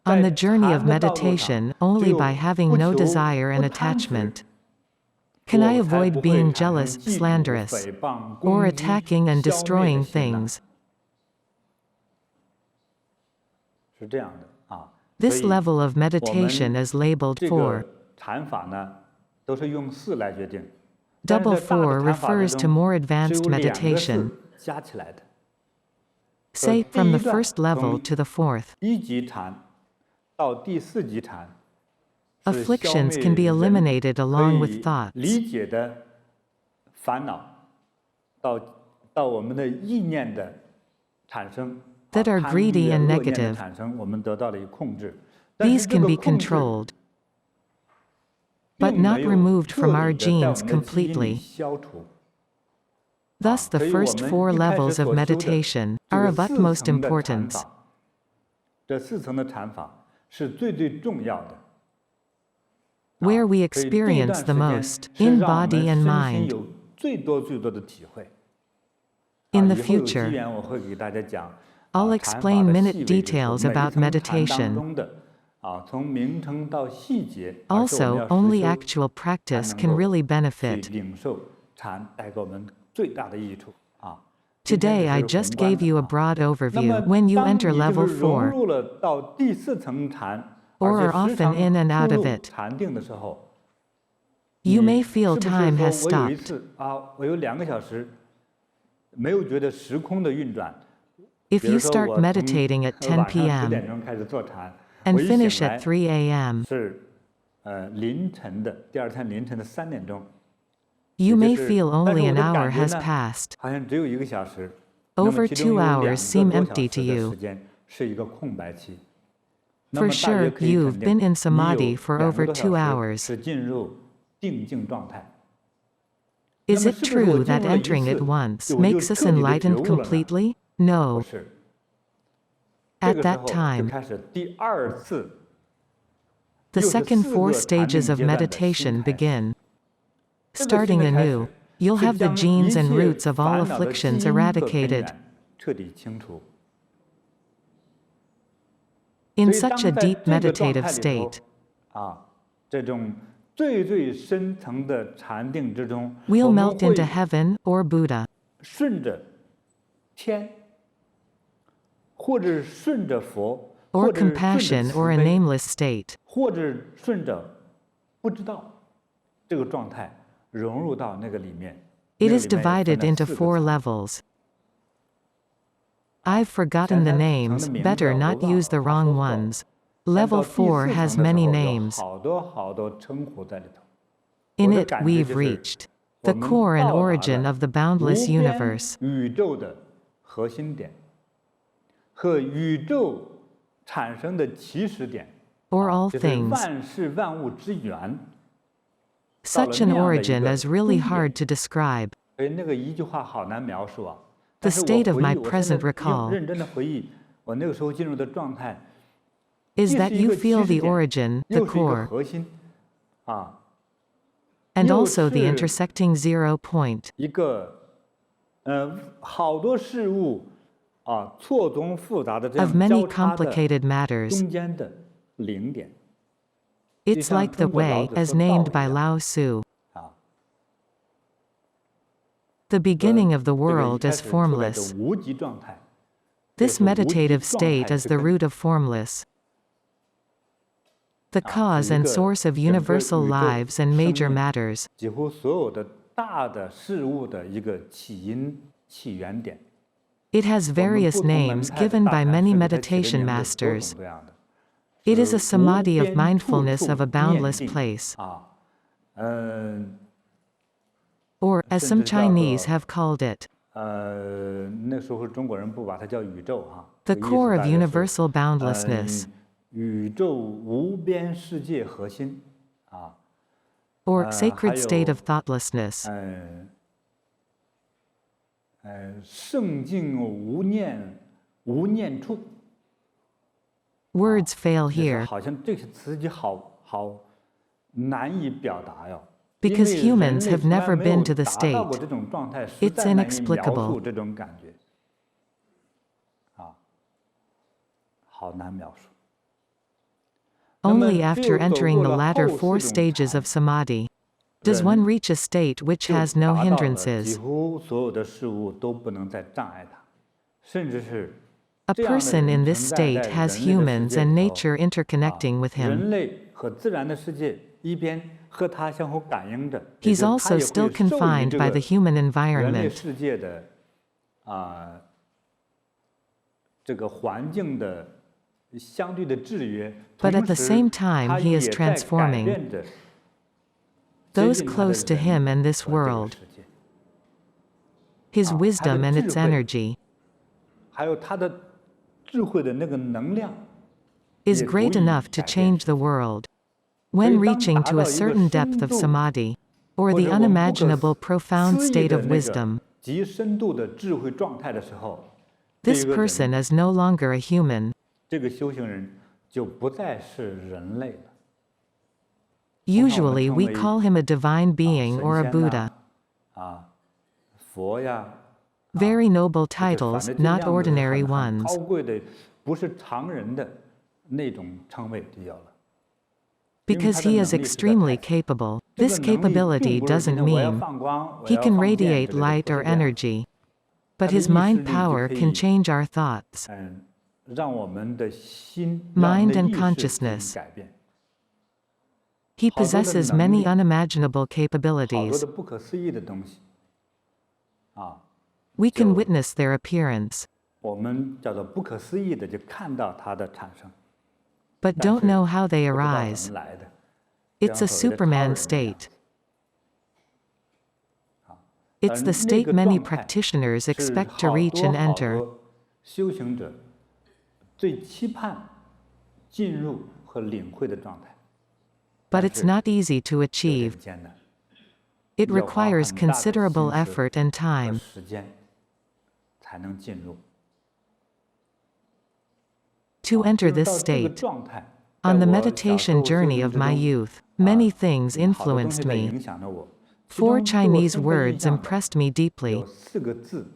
On the journey of 在禅的道路上， meditation, only by having no 只有 desire and 不贪执， attachment can I 我才 avoid 不会 being 产生 jealous, 嫉妒、 slanderous, 诽谤、 or 攻击、 attacking and 消灭的 destroying 心呐， things. 是这样的啊。 This 所以 level of 我 meditation 们 is labeled 这 4. 个禅法呢，都是用4来决定。但是 Double 在大的 4 禅法之 refers to 中， more 是 advanced 由2个 meditation, 4加起来的。 say 第 from 一 the 段 first level 从 to the 4th. 1级禅到第4级禅，是消 Afflictions 灭 can be 人 eliminated 可 along 以 with thoughts 理解的烦恼，到我们的意念的产生， that are 贪 greedy 欲 and 恶念的 negative. 产生，我们得到了一个控制。但是 These 这 can 个 be 控制 controlled, 并 but not 没有 removed 彻 from our 底地在我 genes 们的基因里 completely. 消除。 Thus, the 所以我 first 们 4一开始 levels of 所修的 meditation 这 are 个 of 4 utmost 层的禅 importance. 法，这4层的禅法是最重要的。 Where we 所以这一段 experience 时 the 间 most, 是 in 让我们 body and 身心 mind. 有最多的体会。 In the 以后有机 future, 缘我会给大家讲 I'll 禅 explain 法的 minute 细微之处， details 每一 about 层禅 meditation. 当中的从名称到细节，而是我们 Also, 要 only 实修 actual 才 practice 能 can 够 really 去 benefit. 领受禅带给我们最大的益处啊。今天 Today, I 只是 just 宏观 gave you a 的 broad 那 overview. 么 When you 当 enter 你就 level 是融 4, 入了到第4层禅， or 而 are 且时 often 常 in and out 出 of 入 it, 禅定的时候， you 你 may 是 feel 不是 time 说 has 我有一 stopped. 次我有2个小时没有觉得时空的运转？ If 比如 you 说 start 我从 meditating at 10晚上10 p.m. 点钟开始坐禅， and 我一 finish 醒 at 来 3 a.m., 是凌晨的第2天凌晨的3点钟， you 也 may 就是 feel 但是 only 我 an 的 hour 感觉 has 呢， passed. 好像只有1个小时，那 Over 么其中 2 有 hours 2 seem 个多 empty 小 to 时的 you. 时间是一个空白期。那 For 么大约 sure, 可以 you've 肯 been 定， in 你 samadhi 有 for 2 over 个 2多小 hours. 时是进入定静状态。 Is 那么 it 是不是我 true 进 that 入了一 entering at 次， once 我就 makes us 彻底地觉 enlightened 悟了呢？ completely? 不 No. 是，这 At 个时 that 候就 time, 开始第2次， the 又是 second 4 4 个禅 stages 定 of 阶段的新 meditation 开始。 begin. 这个新 Starting 的开 anew, 始 you'll 是 have the 将 genes 一 and 切 roots of all 烦恼的基 afflictions 因和根 eradicated. 源彻底清除。 In 所以 such a 当在 deep 这个状 meditative 态里 state, 头这种最深层的禅定之中， we'll 我们 melt into 会 heaven or Buddha, 顺着天，或者顺着佛， or 或者顺着 compassion 慈 or a 悲， nameless state. 或者顺着不知道这个状态融入到那个里面。 It 那个 is 里面也分 divided 了 into 4 4个层。 levels. I've forgotten the 前3层的 names, 名字 better 我 not 忘 use the 了，他 wrong 说过。 ones. 但 Level 到第 4 4 层 has 的时 many 候，有 names. 好多称呼在里头。 In 我的 it, 感觉 we've 就是 reached 我 the 们 core and 到达 origin 了 of the boundless 无边 universe, 宇宙的核心点和宇宙产生的起始点， or all 就是 things. 万事万物之源。 Such an origin is really hard to describe. 所以那个一句话好难描述啊。 The 但是我 state of 回 my 忆，我现在 present recall 认真的回忆，我那个时候进入的状态， is 既 that 是一 you 个 feel 起始 the 点， origin, the 又是一个 core, 核心，and 又 also the 是 intersecting zero point. 一个好多事物错综复杂的这 Of 样 many 交叉的 complicated matters, 中间的零点， it's like the way, as named by Lao Tzu. The beginning of the 这个一 world 开 is 始处在这 formless. 无极状态。 This 这个是无极 meditative 状 state 态 is 是 the 根 root of formless, the 是 cause 一 and 个 source of 整个 universal 宇宙 lives and major 生命 matters. 几乎所有的大的事物的一个起因起源点。 It has 我们 various 不同门 names 派的 given 大 by 禅 many 师给它起的 meditation 名字多 masters. 种多样的。 It is a 是无 samadhi of 边 mindfulness 处 of a 处 boundless 念定 place, 呃 or, as 甚 some 至叫 Chinese 做 have called it, 那时候中国人不把它叫宇宙the 这个意 core 思 of 大约是 universal boundlessness, 宇宙无边世界核心or 还 sacred state 有 of thoughtlessness. 圣境无念处。 Words fail 就是 here. 好像这些词语好难以表达哟。Because 因为 humans 人类 have 从来 never 没有 been to the 达到过 state. 这种状态，实 It's 在难以描 inexplicable. 述这种感觉，好难描述。 Only 那么， after 只有走 entering 过 the 了 latter 后 four 四种 stages of 禅， samadhi does 人 one reach a state which 就 has no 达到了几 hindrances. 乎所有的事物都不能再障碍他，甚至是 A 这样的 person 人 in this 存在 state 在 has 人类的世 humans 界 and 里头， nature interconnecting with him. 人类和自然的世界一边和他相互感应着，也 He's 就是他 also 也 still 会受于 confined 这 by 个 the human 人类 environment. 世界的这个环境的相对的制约， But 同 at the 时 same time 他 he 也 is 在改 transforming 变着接 those 近他的 close to 人 him and this 和这个 world, 世界， his 他的 wisdom and 智 its 慧， energy 还有他的智慧的那个能量， is 也足 great 以 enough to 改变 change 世 the 界。 world. 所 When 以当 reaching 达 to a 到一个 certain depth 深 of 度， samadhi, or 或 the 者我们不可 unimaginable profound 思议 state 的 of 那个 wisdom, 极深度的智慧状态的时候，这 this 个 person 人， is no longer a human. 这个修行人就不再是人类了。 Usually we 通常我们称为 call him a divine being 神 or a 仙 Buddha. 呐，佛呀， Very noble 就是反 titles, 正这 not 样子 ordinary 很 ones. 高贵的，不是常人的那种称谓就有了。因为 Because 他的 he 能 is 力实在 extremely 太强， capable, 这 this 个能力并 capability 不是今 doesn't 天我要 mean 放光，我 he 要 can 放电 radiate 之类的， light 不 or 是这样。 energy, but 他的 his 意识 mind 力就 power 可 can 以， change our thoughts, 让我们的心，让我们 mind 的 and 意识进行 consciousness. 改变。 He 好多的 possesses 能 many 力， unimaginable 好多 capabilities. 的不可思议的东西， We can 就 witness their appearance, 我们叫做不可思议的，就看到它的产生， but 但 don't 是 know how they 不知道怎 arise. 么来的， It's a 像所谓的超 Superman 人一样。 state. It's the 那 state 个 many 状态 practitioners 是 expect to 好 reach 多 and 好 enter, 多修行者最期盼进入和领会的状态， but 但 it's 是 not easy to 有 achieve. 点艰难， It 要花 requires 很大的 considerable 心思 effort and 和 time. 时间才能进入。 To enter 进入 this 到这个 state, 状态， on 在 the 我小时 meditation 候修 journey 行 of 之 my 中， youth, many things 有好多东 influenced 西在 me. 影响着我。其 Four 中对我 Chinese 深刻印 words 象的 impressed me deeply. 有4个字，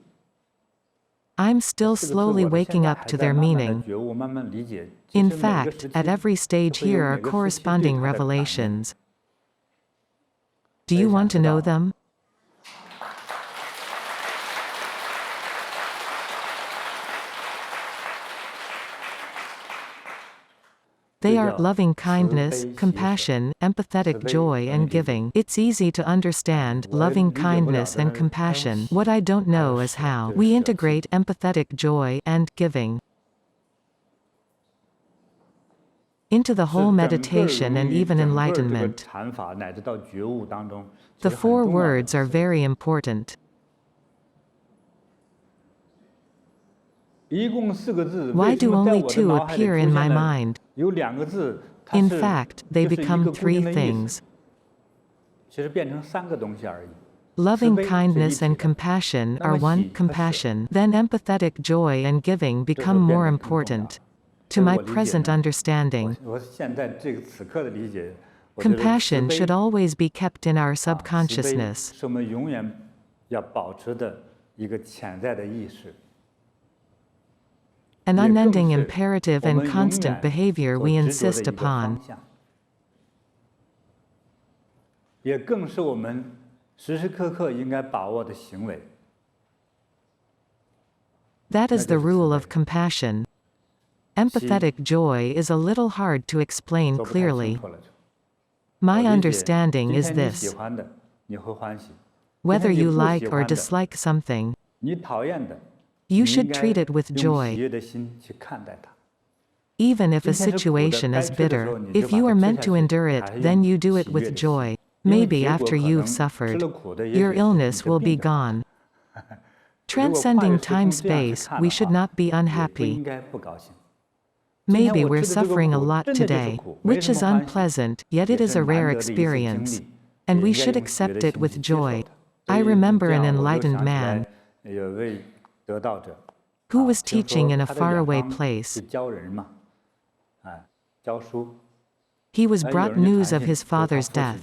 I'm 这 still 4个字 slowly 我到现 waking 在 up 还 to 在 their 慢慢的 meaning. 觉悟，慢慢理解。其 In 实每个 fact, 时 at 期 every stage 会有 here are 每个时期对 corresponding 它的感应。 revelations. Do 我也 you 想 want to 知 know 道 them? They 这 are 叫 loving 慈 kindness, 悲喜舍。 compassion, empathetic 慈悲 joy, 容易 and 理解。 giving. It's easy to understand 我 loving 理解不了 kindness 的 and 是还有 compassion. 喜， What I don't 还有 know is 舍， how 就是 we 舍弃。 integrate empathetic joy and giving into the 是 whole 整个 meditation 融 and 于 even 整个这个 enlightenment. 禅法乃至到觉悟当中，其 The 实很 four 重要的 words are 4个字。 very important. 一共4个字， Why 为什 do 么在 only 我的 two 脑海里 appear 出 in 现 my 了 mind? 有2个字，它 In 是 fact, they 就是一 become 个固 three 定的意思， things: 其实变成3个东西而已。 loving 慈悲是一 kindness 体 and 的， compassion 那 are 么 one, 喜和舍 compassion, then empathetic joy and giving 这时 become 候变 more 得更重要 important. 了。 To 所以 my 我理解 present 呢， understanding, 我现在这个此刻的理解，我觉得慈 compassion 悲 should always be kept in our 慈悲 subconsciousness. 是我们永远要保持的一个潜在的意识， An 也更 unending 是 imperative 我 and 们永 constant 远 behavior 所 we 执着的 insist 一个 upon. 方向，也更是我们时时刻刻应该把握的行为。 That is the 那就是慈 rule 悲。 of compassion. Empathetic joy is a little hard to explain 说不太清 clearly. 楚了就。 My 我理解， understanding 今 is 天你喜 this: 欢的，你会欢喜；今 whether 天你 you 不 like 喜 or 欢的， dislike something, 你讨厌的， you 你应 should 该 treat it with 用喜 joy. 悦的心去看待它。 Even if a 今天是苦的， situation 该 is 吃的时候 bitter, 你就 if 把 you 它 are 吃 meant 下 to 去， endure it, 还是 then 用 you do it 喜悦 with 的心， joy. 因为 Maybe 结果 after 可 you've 能吃 suffered, 了苦的，也 your 许是你 illness 的 will 病 be 就好了。 gone. 如果跨越 Transcending 时 time 空这样去 space, 看 we 的 should 话， not be 也不 unhappy. 应该不高兴。今天 Maybe 我 we're 吃的这个 suffering a 苦， lot 真的就是 today, 苦，没 which 什 is 么欢喜， unpleasant, yet it 也 is 是 a 难 rare 得的一次经 experience, 历， and 也 we 应该 should 用喜悦 accept 的 it 心 with 去接受 joy. 它。所 I 以 remember 这 an 样我就 enlightened 想起 man 来，有位得道者， who was 听 teaching 说 in a 他在远 faraway 方 place. 去教人嘛，教书。 He was 有 brought 人就 news 传 of 信 his 说他 father's 父亲 death.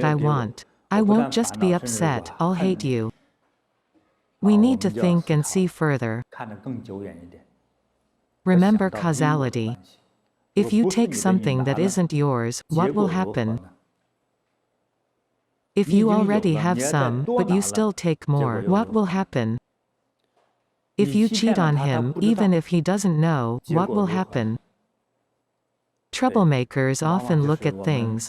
what I want. I won't just be upset, I'll hate you. We need to think and see further. 看得更久远一点。 Remember 想到因果的 causality. 关系。 If you 如果不是 take 你的，你 something 拿 that 了， isn't yours, 结 what 果 will 如何 happen? 呢？ If 你已 you 经有 already 了， have 你还再 some, 多 but 拿 you 了， still take 结果 more, 又 what 如 will 何？ happen? If 你 you 欺骗 cheat 了 on 他，他 him, 不知道， even if he doesn't know, 结 what 果 will 如何？ happen? 对， Troublemakers 往往 often 就 look 是 at 我们 things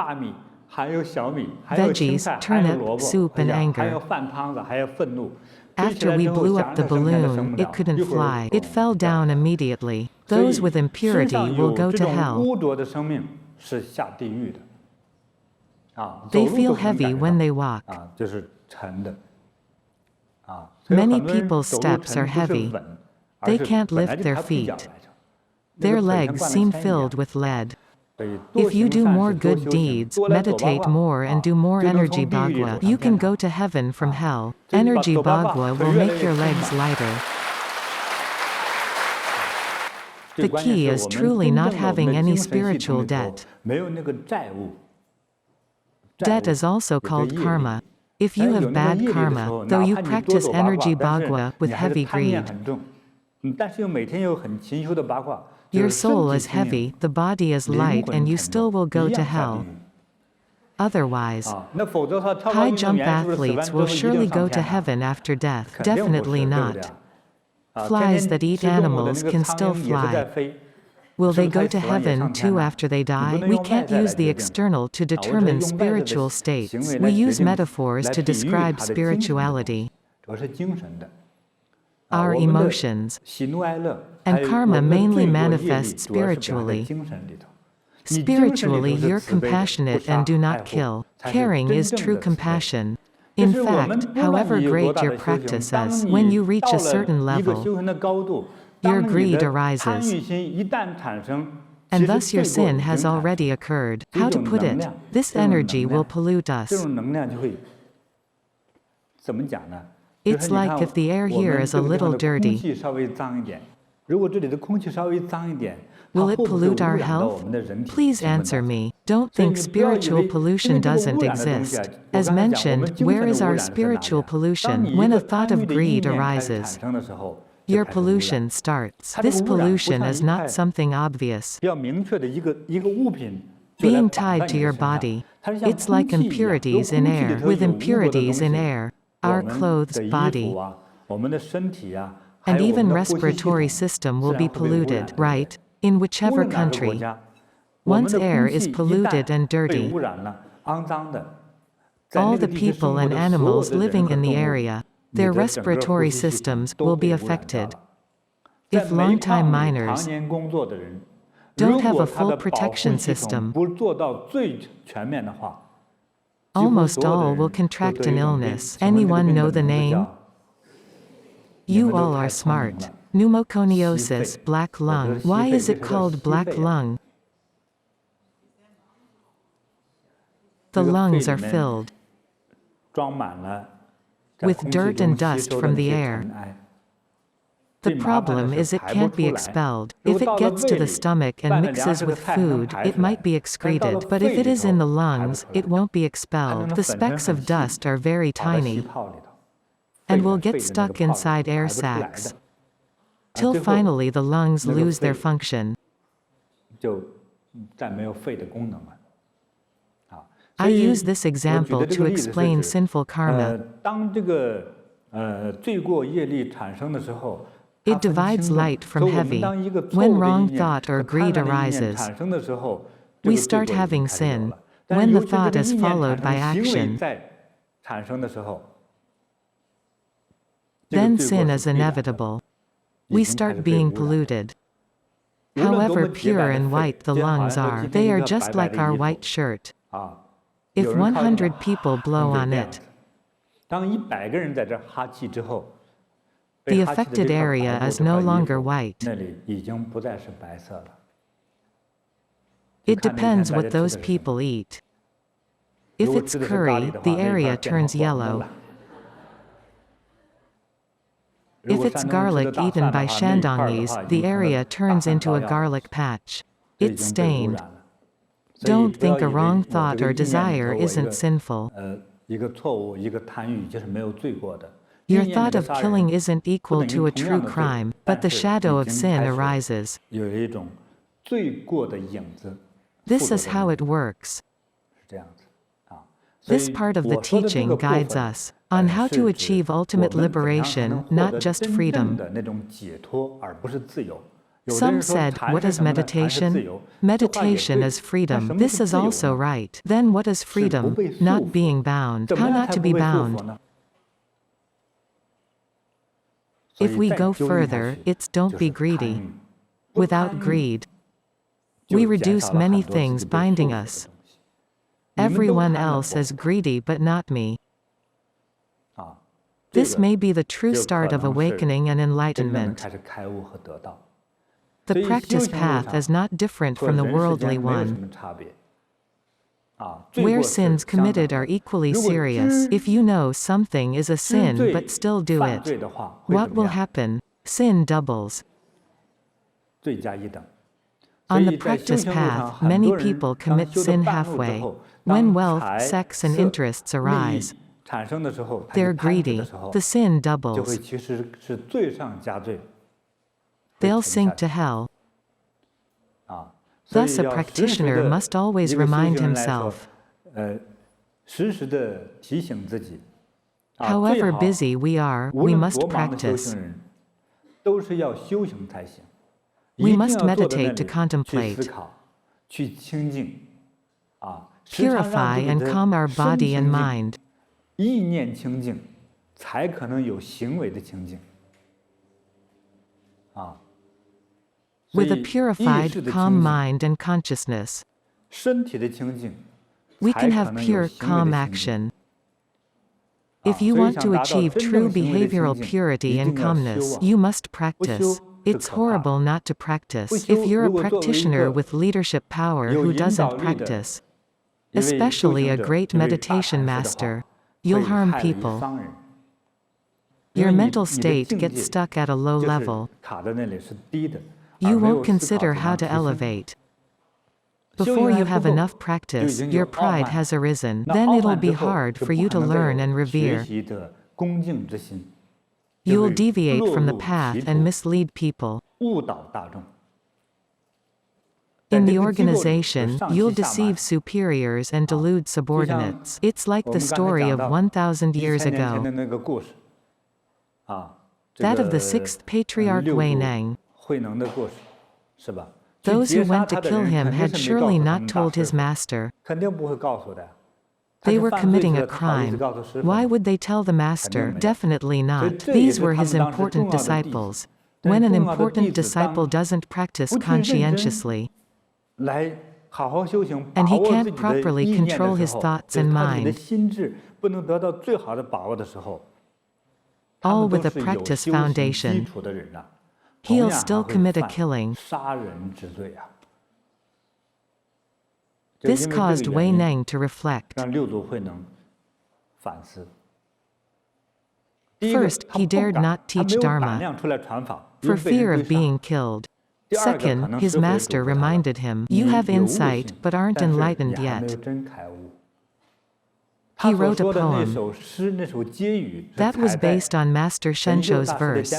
大米，还有小米，还有青 Veggies, 菜，还有萝 turnip, 卜， soup, 哎 and 呀，还 anger. 有饭汤子，还有愤怒。飞起 After 来 we 之后， blew 想 up 让 the 它升天都升 balloon, 不 it 了， couldn't 一会儿 fly. It fell 掉 down 下来。 immediately. 所 Those 以 with 身 impurity 上 will 有 go 这 to 种 hell. 污浊的生命是下地狱的。They feel heavy when they walk. 就是沉的。Many people's steps are heavy. They can't lift their feet. Their legs seem filled with lead. If you do more good deeds, meditate more and do more energy bhagwa, you can go to heaven from hell. Energy bhagwa will make your legs lighter. The key is truly not having any spiritual debt. Debt is also called karma. If you have bad karma, though you practice energy bhagwa with heavy greed, your soul is heavy, the body is light, and you still will go to hell. Otherwise, high jump athletes will surely go to heaven after death. Definitely not. Flies that eat animals can still fly. Will they go to heaven too after they die? We can't use the external to determine spiritual states. We use metaphors to describe spirituality. Our emotions and karma mainly manifest spiritually. Spiritually, you're compassionate and do not kill. Caring is true compassion. In fact, however great your practice is, when you reach a certain level, your greed arises. And thus your sin has already occurred. How to put it? This energy will pollute us. It's like if the air here is a little dirty. Will it pollute our health? Please answer me. Don't think spiritual pollution doesn't exist. As mentioned, where is our spiritual pollution? When a thought of greed arises, your pollution starts. This pollution is not something obvious. Being tied to your body, it's like impurities in air. With impurities in air, our clothes, body, and even respiratory system will be polluted, right? In whichever country. Once air is polluted and dirty, all the people and animals living in the area, their respiratory systems will be affected. If long-time miners don't have a full protection system, almost all will contract an illness. Anyone know the name? You all are smart. Pneumoconiosis, black lung. Why is it called black lung? The lungs are filled with dirt and dust from the air. The problem is it can't be expelled. If it gets to the stomach and mixes with food, it might be excreted. But if it is in the lungs, it won't be expelled. The specks of dust are very tiny and will get stuck inside air sacs, till finally the lungs lose their function. I use this example to explain sinful karma. It divides light from heavy. When wrong thought or greed arises, we start having sin. When the thought is followed by action, then sin is inevitable. We start being polluted. However pure and white the lungs are, they are just like our white shirt. If 100 people blow on it, the affected area is no longer white. It depends what those people eat. If it's curry, the area turns yellow. If it's garlic eaten by Shandongese, the area turns into a garlic patch. It's stained. Don't think a wrong thought or desire isn't sinful. Your thought of killing isn't equal to a true crime, but the shadow of sin arises. This is how it works. This part of the teaching guides us on how to achieve ultimate liberation, not just freedom. Some said, what is meditation? Meditation is freedom. This is also right. Then what is freedom? Not being bound. How not to be bound? If we go further, it's don't be greedy. Without greed, we reduce many things binding us. everyone else is greedy but not me. This may be the true start of awakening and enlightenment. The practice path is not different from the worldly one. Where sins committed are equally serious. If you know something is a sin but still do it, what will happen? Sin doubles. On the practice path, many people commit sin halfway. When wealth, sex and interests arise, they're greedy. The sin doubles. They'll sink to hell. Thus a practitioner must always remind himself, however busy we are, we must practice. We must meditate to contemplate, purify and calm our body and mind. With a purified, calm mind and consciousness, we can have pure, calm action. If you want to achieve true behavioral purity and calmness, you must practice. It's horrible not to practice. If you're a practitioner with leadership power who doesn't practice, especially a great meditation master, you'll harm people. Your mental state gets stuck at a low level. You won't consider how to elevate. Before you have enough practice, your pride has arisen. Then it'll be hard for you to learn and revere. You'll deviate from the path and mislead people. In the organization, you'll deceive superiors and delude subordinates. It's like the story of 1,000 years ago. That of the sixth patriarch Wei Neng. Those who went to kill him had surely not told his master. They were committing a crime. Why would they tell the master? Definitely not. These were his important disciples. When an important disciple doesn't practice conscientiously, and he can't properly control his thoughts and mind, all with a practice foundation, he'll still commit a killing. This caused Wei Neng to reflect. First, he dared not teach Dharma, for fear of being killed. Second, his master reminded him, you have insight, but aren't enlightened yet. He wrote a poem that was based on Master Shensho's verse.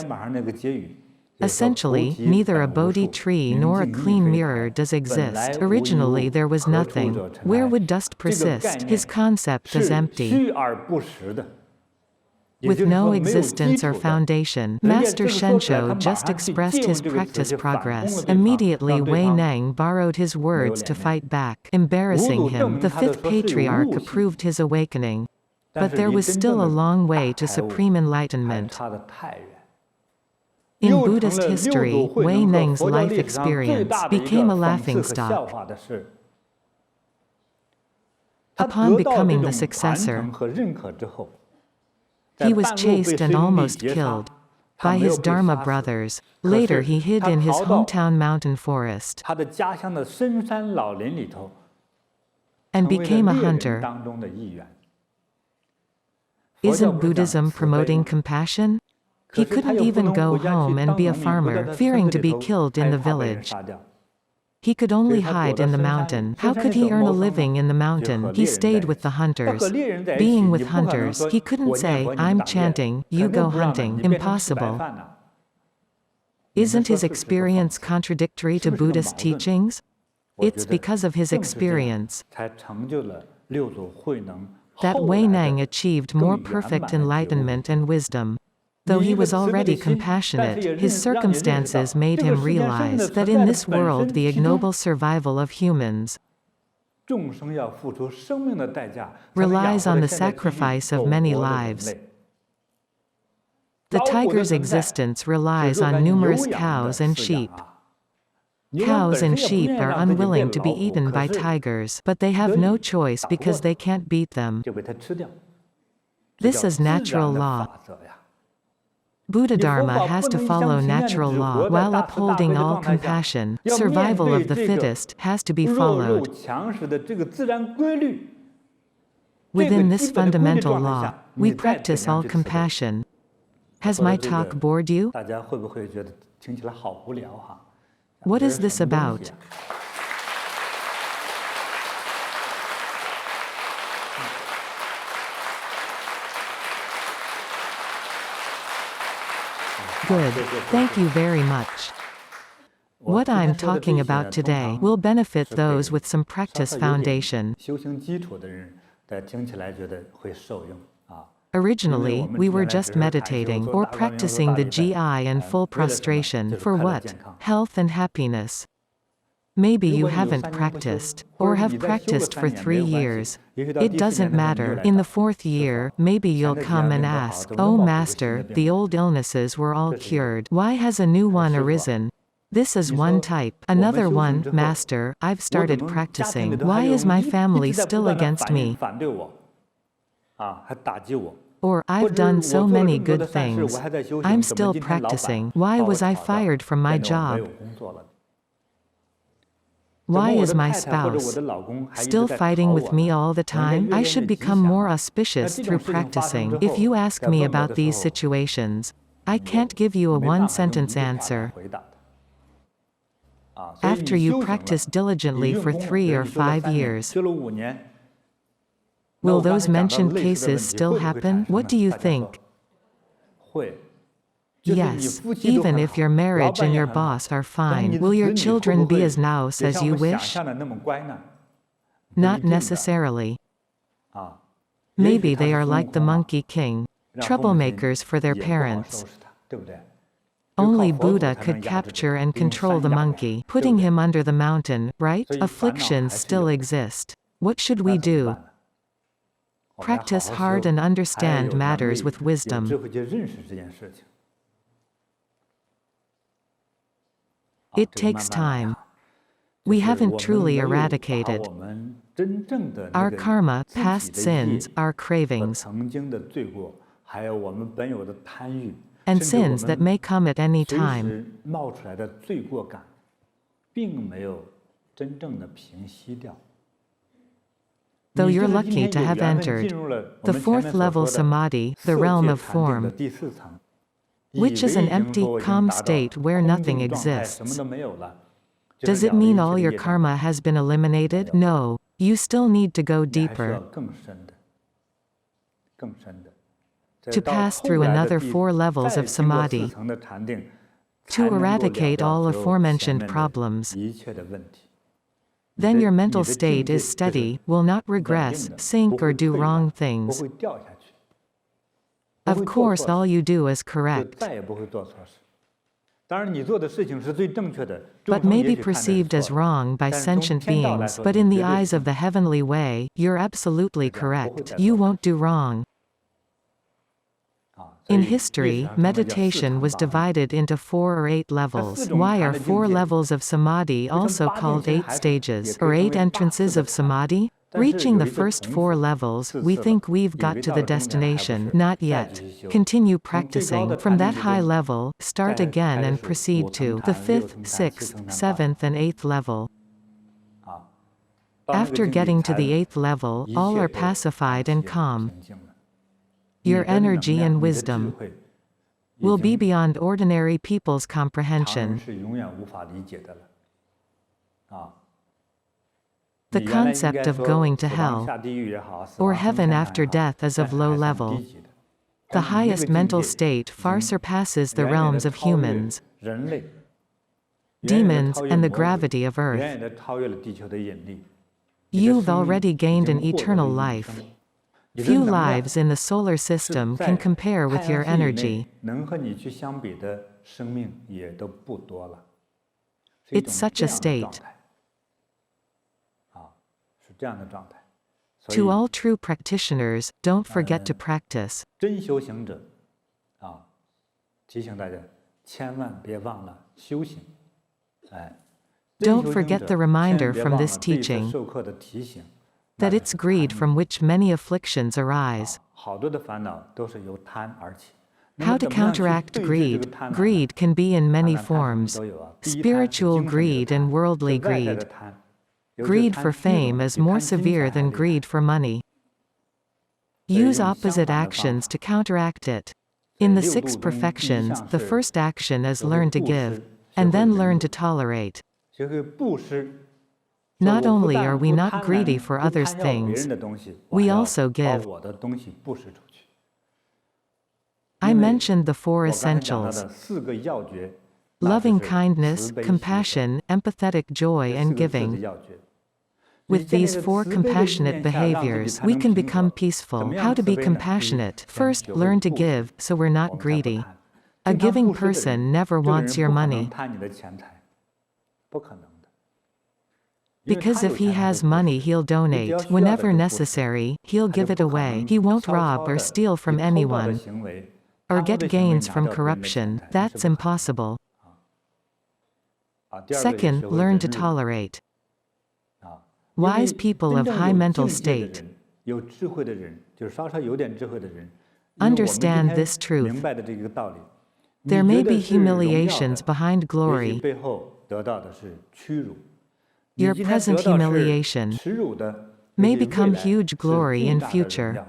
Essentially, neither a Bodhi tree nor a clean mirror does exist. Originally there was nothing. Where would dust persist? His concept is empty, with no existence or foundation. Master Shensho just expressed his practice progress. Immediately Wei Neng borrowed his words to fight back, embarrassing him. The fifth patriarch approved his awakening. But there was still a long way to supreme enlightenment. In Buddhist history, Wei Neng's life experience became a laughingstock. Upon becoming the successor, he was chased and almost killed by his Dharma brothers. Later he hid in his hometown mountain forest and became a hunter. Isn't Buddhism promoting compassion? He couldn't even go home and be a farmer, fearing to be killed in the village. He could only hide in the mountain. How could he earn a living in the mountain? He stayed with the hunters. Being with hunters, he couldn't say, I'm chanting, you go hunting. Impossible. Isn't his experience contradictory to Buddhist teachings? It's because of his experience that Wei Neng achieved more perfect enlightenment and wisdom. Though he was already compassionate, his circumstances made him realize that in this world the ignoble survival of humans relies on the sacrifice of many lives. The tiger's existence relies on numerous cows and sheep. Cows and sheep are unwilling to be eaten by tigers, but they have no choice because they can't beat them. 就被它吃掉。 This is natural law. Buddha Dharma has to follow natural law while upholding all compassion. Survival of the fittest has to be followed. Within this fundamental law, we practice all compassion. Has my talk bored you? 大家会不会觉得听起来好无聊哈？ What is this about? Good. Thank you very much. What I'm talking about today will benefit those with some practice foundation. 修行基础的人，大家听起来觉得会受用啊。 Originally, we were just meditating or practicing the GI and full prostration for what? Health and happiness. Maybe you haven't practiced, or have practiced for 3 years. It doesn't matter. In the 4th year, maybe you'll come and ask, "Oh Master, the old illnesses were all cured. Why has a new one arisen?" This is one type. Another one, Master, I've started practicing. Why is my family still against me? 反对我，啊，还打击我。 Or, I've done so many good things. I'm still practicing. Why was I fired from my job? Why is my spouse still fighting with me all the time? I should become more auspicious through practicing. If you ask me about these situations, I can't give you a one-sentence answer. After you practice diligently for 3 or 5 years, will those mentioned cases still happen? What do you think? Yes, even if your marriage and your boss are fine, will your children be as nice as you wish? Not necessarily. Maybe they are like the Monkey King, troublemakers for their parents. Only Buddha could capture and control the monkey, putting him under the mountain, right? Afflictions still exist. What should we do? Practice hard and understand matters with wisdom. It takes time. We haven't truly eradicated our karma, past sins, our cravings, and sins that may come at any time. Though you're lucky to have entered the 4th level samadhi, the realm of form, which is an empty, calm state where nothing exists. Does it mean all your karma has been eliminated? No. You still need to go deeper. To pass through another 4 levels of samadhi, to eradicate all aforementioned problems. Then your mental state is steady, will not regress, sink or do wrong things. Of course all you do is correct, but may be perceived as wrong by sentient beings, but in the eyes of the heavenly way, you're absolutely correct. You won't do wrong. In history, meditation was divided into 4 or 8 levels. Why are 4 levels of samadhi also called 8 stages, or 8 entrances of samadhi? Reaching the first 4 levels, we think we've got to the destination. Not yet. Continue practicing. From that high level, start again and proceed to the 5th, 6th, 7th and 8th level. After getting to the 8th level, all are pacified and calm. Your energy and wisdom will be beyond ordinary people's comprehension. The concept of going to hell or heaven after death is of low level. The highest mental state far surpasses the realms of humans, demons, and the gravity of earth. You've already gained an eternal life. Few lives in the solar system can compare with your energy. It's such a state. To all true practitioners, don't forget to practice. 真修行者，提醒大家，千万别忘了修行。Don't forget the reminder from this 这一次 teaching 授课的提醒， that it's greed from which many afflictions arise. 好多的烦恼都是由贪而起。 How to counteract greed? Greed can be in many forms: spiritual greed and worldly greed. Greed for fame is more severe than greed for money. Use opposite actions to counteract it. In the 6 perfections, the first action is learn to give, and then learn to tolerate. 学会布施。 Not only are we not greedy for others' things, we also give. I mentioned the 4 essentials: loving kindness, compassion, empathetic joy, and giving. With these 4 compassionate behaviors, we can become peaceful. How to be compassionate? First, learn to give, so we're not greedy. A giving person never wants your money. Because if he has money, he'll donate. Whenever necessary, he'll give it away. He won't rob or steal from anyone, or get gains from corruption. That's impossible. Second, learn to tolerate. Wise people of high mental state understand this truth. There may be humiliations behind glory. Your present humiliation may become huge glory in future.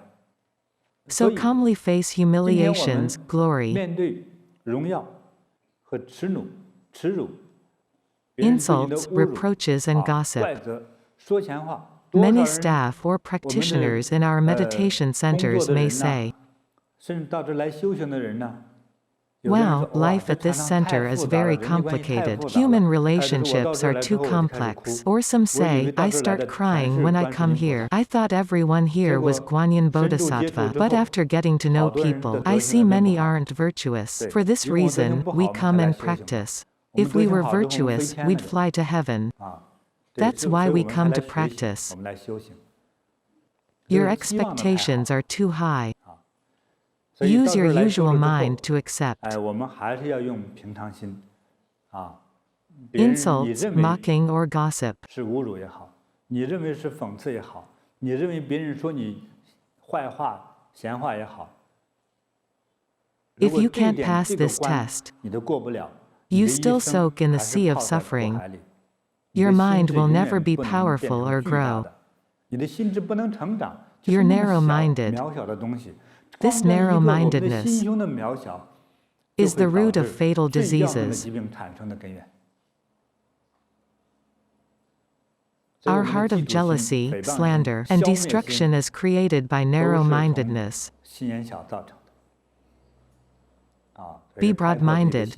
So calmly face humiliations, glory, insults, reproaches, and gossip. Many staff or practitioners in our meditation centers may say, "Wow, life at this center is very complicated. Human relationships are too complex." Or some say, "I start crying when I come here. I thought everyone here was Guanyin Bodhisattva, but after getting to know people, I see many aren't virtuous. For this reason, we come and practice. If we were virtuous, we'd fly to heaven. That's why we come to practice." Your expectations are too high. Use your usual mind to accept. Insults, mocking, or gossip. If you can't pass this test, you still soak in the sea of suffering. Your mind will never be powerful or grow. You're narrow-minded. This narrow-mindedness is the root of fatal diseases. Our heart of jealousy, slander, and destruction is created by narrow-mindedness. Be broad-minded.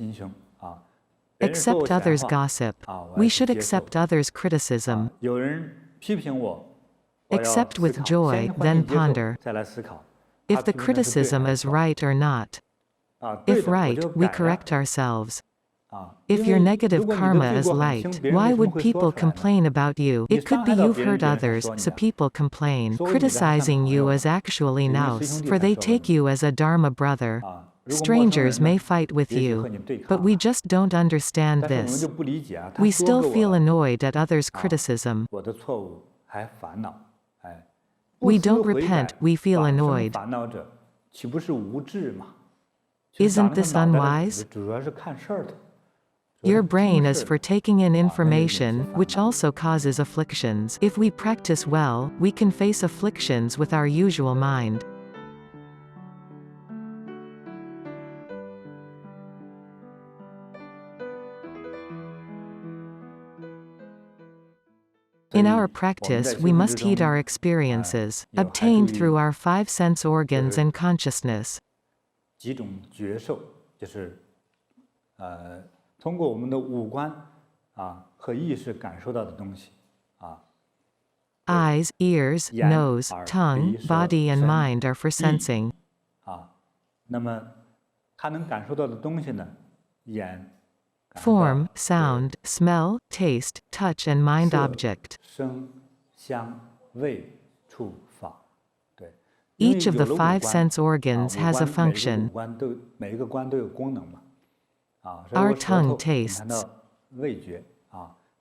Accept others' gossip. We should accept others' criticism. Accept with joy, then ponder if the criticism is right or not. If right, we correct ourselves. If your negative karma is light, why would people complain about you? It could be you've hurt others, so people complain. Criticizing you is actually nous, for they take you as a dharma brother. Strangers may fight with you, but we just don't understand this. We still feel annoyed at others' criticism. We don't repent, we feel annoyed. Isn't this unwise? Your brain is for taking in information, which also causes afflictions. If we practice well, we can face afflictions with our usual mind. In our practice, we must heed our experiences, obtained through our 5 sense organs and consciousness. Eyes, ears, nose, tongue, body and mind are for sensing. Form, sound, smell, taste, touch and mind object. Each of the 5 sense organs has a function. Our tongue tastes.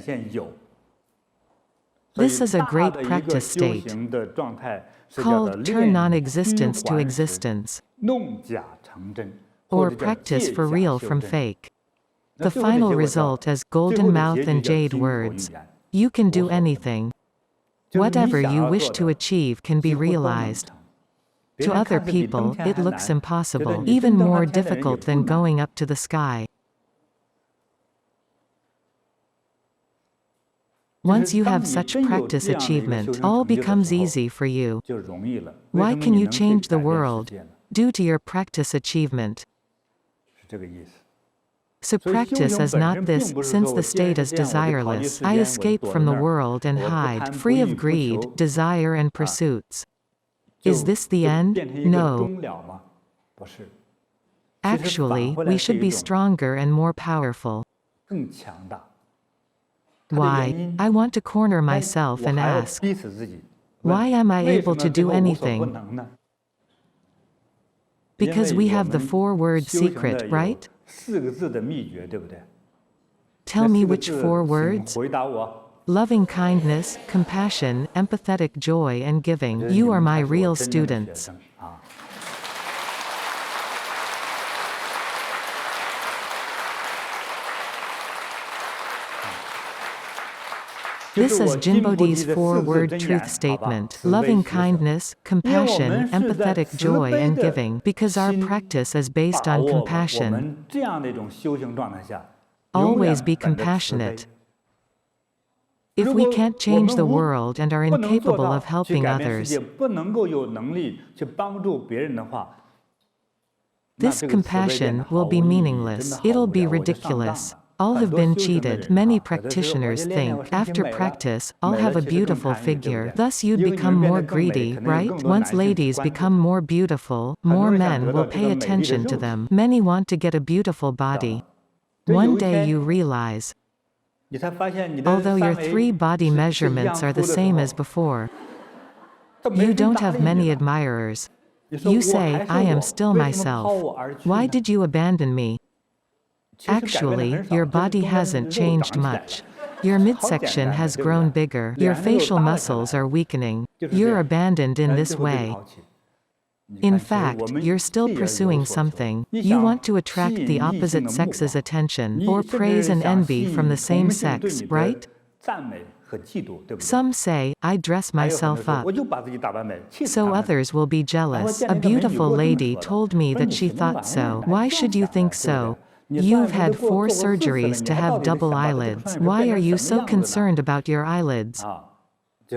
现有， This is a great practice state, called turn non-existence to existence, or practice for real from fake. The final result is golden mouth and jade words. You can do anything. Whatever you wish to achieve can be realized. To other people, it looks impossible, even more difficult than going up to the sky. Once you have such practice achievement, all becomes easy for you. Why can you change the world? Due to your practice achievement. So practice is not this, since the state is desireless, I escape from the world and hide, free of greed, desire and pursuits. Is this the end? No. Actually, we should be stronger and more powerful. Why? I want to corner myself and ask, why am I able to do anything? Because we have the four-word secret, right? Tell me which 4 words? Loving kindness, compassion, empathetic joy and giving. You are my real students. This is JinBodhi's 4-word truth statement, loving kindness, compassion, empathetic joy and giving, because our practice is based on compassion. Always be compassionate. If we can't change the world and are incapable of helping others, this compassion will be meaningless. It'll be ridiculous. All have been cheated. Many practitioners think, after practice, I'll have a beautiful figure. Thus you'd become more greedy, right? Once ladies become more beautiful, more men will pay attention to them. Many want to get a beautiful body. One day you realize, although your 3 body measurements are the same as before, you don't have many admirers. You say, I am still myself. Why did you abandon me? Actually, your body hasn't changed much. Your midsection has grown bigger. Your facial muscles are weakening. You're abandoned in this way. In fact, you're still pursuing something. You want to attract the opposite sex's attention, or praise and envy from the same sex, right? Some say, I dress myself up, so others will be jealous. A beautiful lady told me that she thought so. Why should you think so? You've had 4 surgeries to have double eyelids. Why are you so concerned about your eyelids?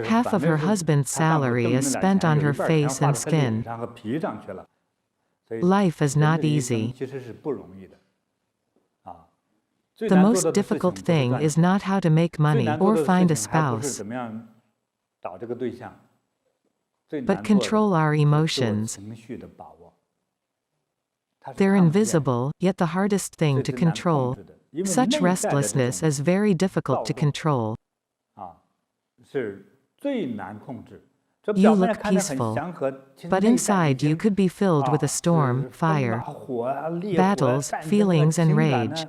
Half of her husband's salary is spent on her face and skin. Life is not easy. The most difficult thing is not how to make money or find a spouse, but control our emotions. They're invisible, yet the hardest thing to control. Such restlessness is very difficult to control. You look peaceful, but inside you could be filled with a storm, fire, battles, feelings and rage.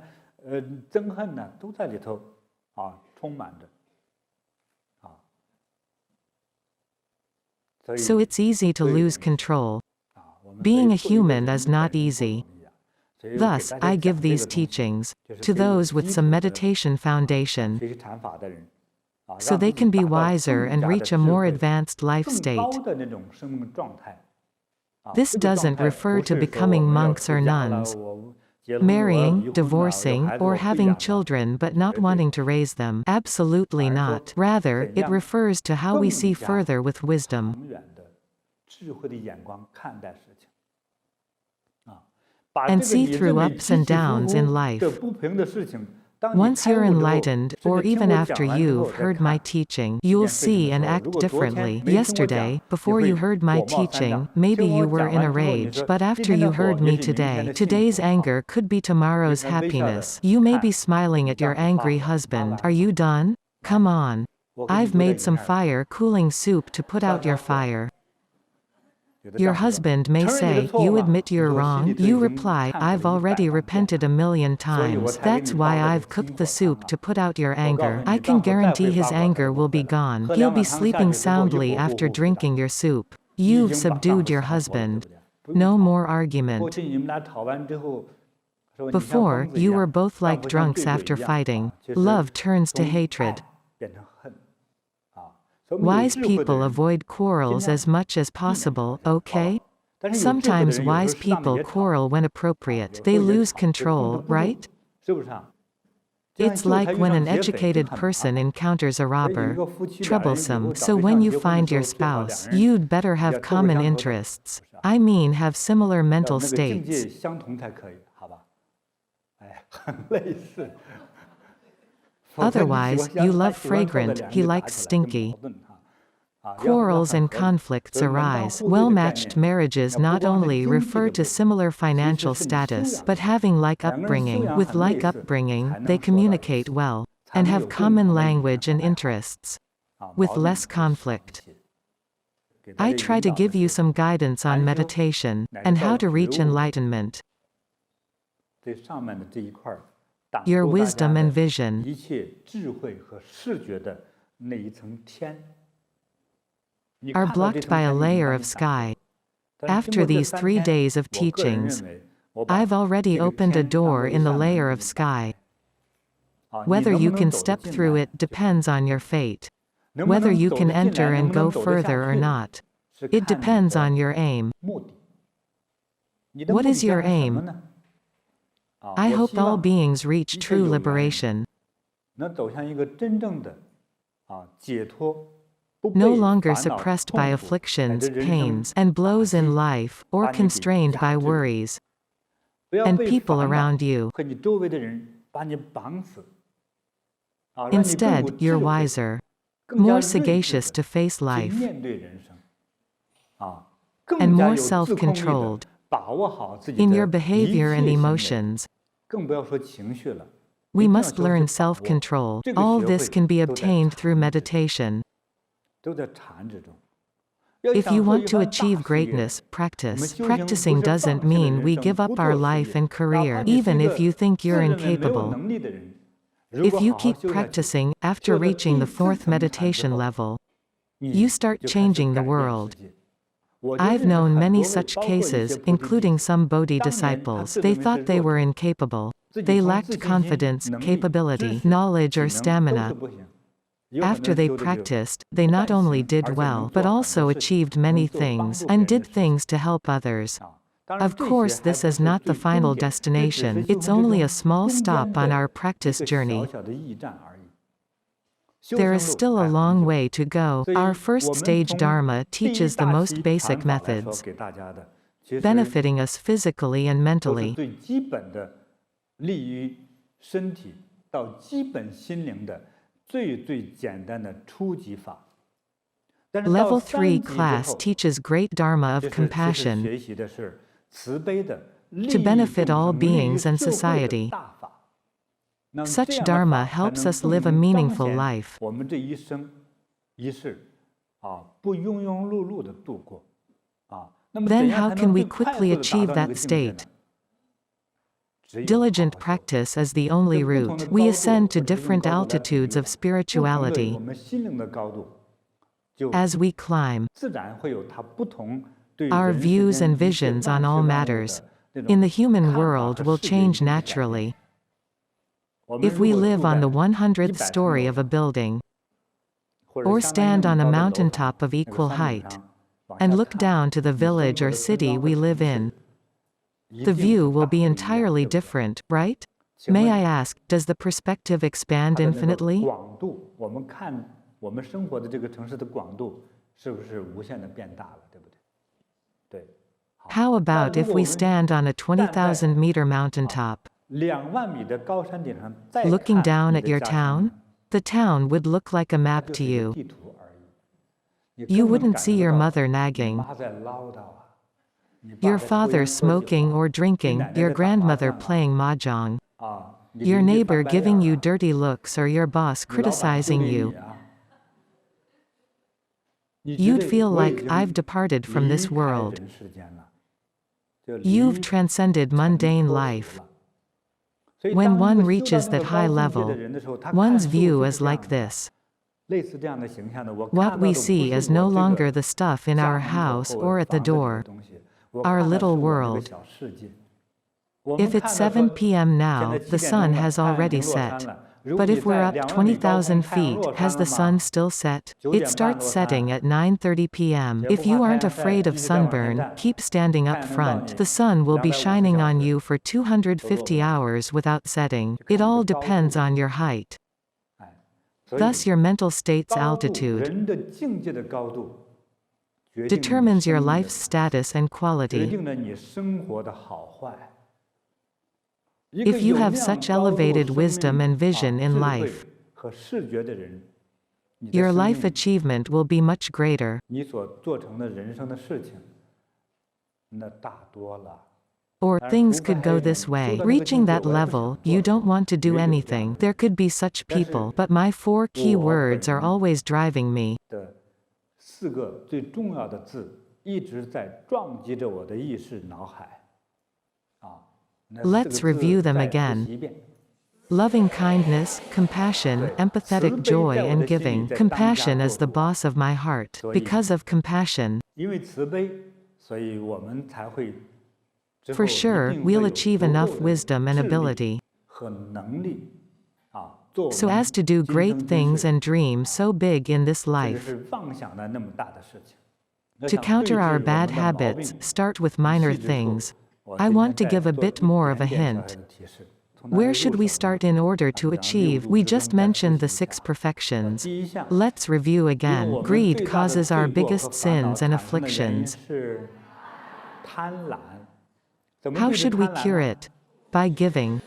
So it's easy to lose control. Being a human is not easy. Thus, I give these teachings to those with some meditation foundation, so they can be wiser and reach a more advanced life state. This doesn't refer to becoming monks or nuns, marrying, divorcing, or having children but not wanting to raise them. Absolutely not. Rather, it refers to how we see further with wisdom and see through ups and downs in life. Once you're enlightened, or even after you've heard my teaching, you'll see and act differently. Yesterday, before you heard my teaching, maybe you were in a rage, but after you heard me today, today's anger could be tomorrow's happiness. You may be smiling at your angry husband. Are you done? Come on. I've made some fire cooling soup to put out your fire. Your husband may say, you admit you're wrong, you reply, I've already repented 1,000,000 times, that's why I've cooked the soup to put out your anger. I can guarantee his anger will be gone. He'll be sleeping soundly after drinking your soup. You've subdued your husband. No more argument. Before, you were both like drunks after fighting. Love turns to hatred. Wise people avoid quarrels as much as possible, okay? Sometimes wise people quarrel when appropriate. They lose control, right? It's like when an educated person encounters a robber. Troublesome. So when you find your spouse, you'd better have common interests. I mean, have similar mental states. Otherwise, you love fragrant, he likes stinky. Quarrels and conflicts arise. Well-matched marriages not only refer to similar financial status, but having like upbringing. With like upbringing, they communicate well, and have common language and interests. With less conflict. I try to give you some guidance on meditation, and how to reach enlightenment. Your wisdom and vision are blocked by a layer of sky. After these 3 days of teachings, I've already opened a door in the layer of sky. Whether you can step through it depends on your fate. Whether you can enter and go further or not, it depends on your aim. What is your aim? I hope all beings reach true liberation. No longer suppressed by afflictions, pains, and blows in life, or constrained by worries and people around you. Instead, you're wiser, more sagacious to face life, and more self-controlled in your behavior and emotions. We must learn self-control. All this can be obtained through meditation. If you want to achieve greatness, practice. Practicing doesn't mean we give up our life and career, even if you think you're incapable. If you keep practicing, after reaching the 4th meditation level, you start changing the world. I've known many such cases, including some Bodhi disciples. They thought they were incapable. They lacked confidence, capability, knowledge or stamina. After they practiced, they not only did well, but also achieved many things, and did things to help others. Of course, this is not the final destination, it's only a small stop on our practice journey. There is still a long way to go. Our first stage Dharma teaches the most basic methods, benefiting us physically and mentally. Level 3 class teaches great Dharma of compassion to benefit all beings and society. Such Dharma helps us live a meaningful life. Then how can we quickly achieve that state? Diligent practice is the only route. We ascend to different altitudes of spirituality. As we climb, our views and visions on all matters in the human world will change naturally. If we live on the 100th story of a building, or stand on a mountaintop of equal height, and look down to the village or city we live in, the view will be entirely different, right? May I ask, does the perspective expand infinitely? How about if we stand on a 20,000-meter mountaintop, looking down at your town? The town would look like a map to you. You wouldn't see your mother nagging, your father smoking or drinking, your grandmother playing mahjong, your neighbor giving you dirty looks or your boss criticizing you. You'd feel like, I've departed from this world. You've transcended mundane life. When one reaches that high level, one's view is like this. What we see is no longer the stuff in our house or at the door, our little world. If it's 7 p.m. now, the sun has already set. But if we're up 20,000 feet, has the sun still set? It starts setting at 9:30 p.m. If you aren't afraid of sunburn, keep standing up front. The sun will be shining on you for 250 hours without setting. It all depends on your height. Thus your mental state's altitude determines your life's status and quality. If you have such elevated wisdom and vision in life, your life achievement will be much greater. Or, things could go this way. Reaching that level, you don't want to do anything. There could be such people, but my 4 key words are always driving me. Let's review them again. Loving kindness, compassion, empathetic joy and giving. Compassion is the boss of my heart. Because of compassion, for sure, we'll achieve enough wisdom and ability so as to do great things and dream so big in this life. To counter our bad habits, start with minor things. I want to give a bit more of a hint. Where should we start in order to achieve? We just mentioned the 6 perfections. Let's review again. Greed causes our biggest sins and afflictions. How should we cure it? By giving.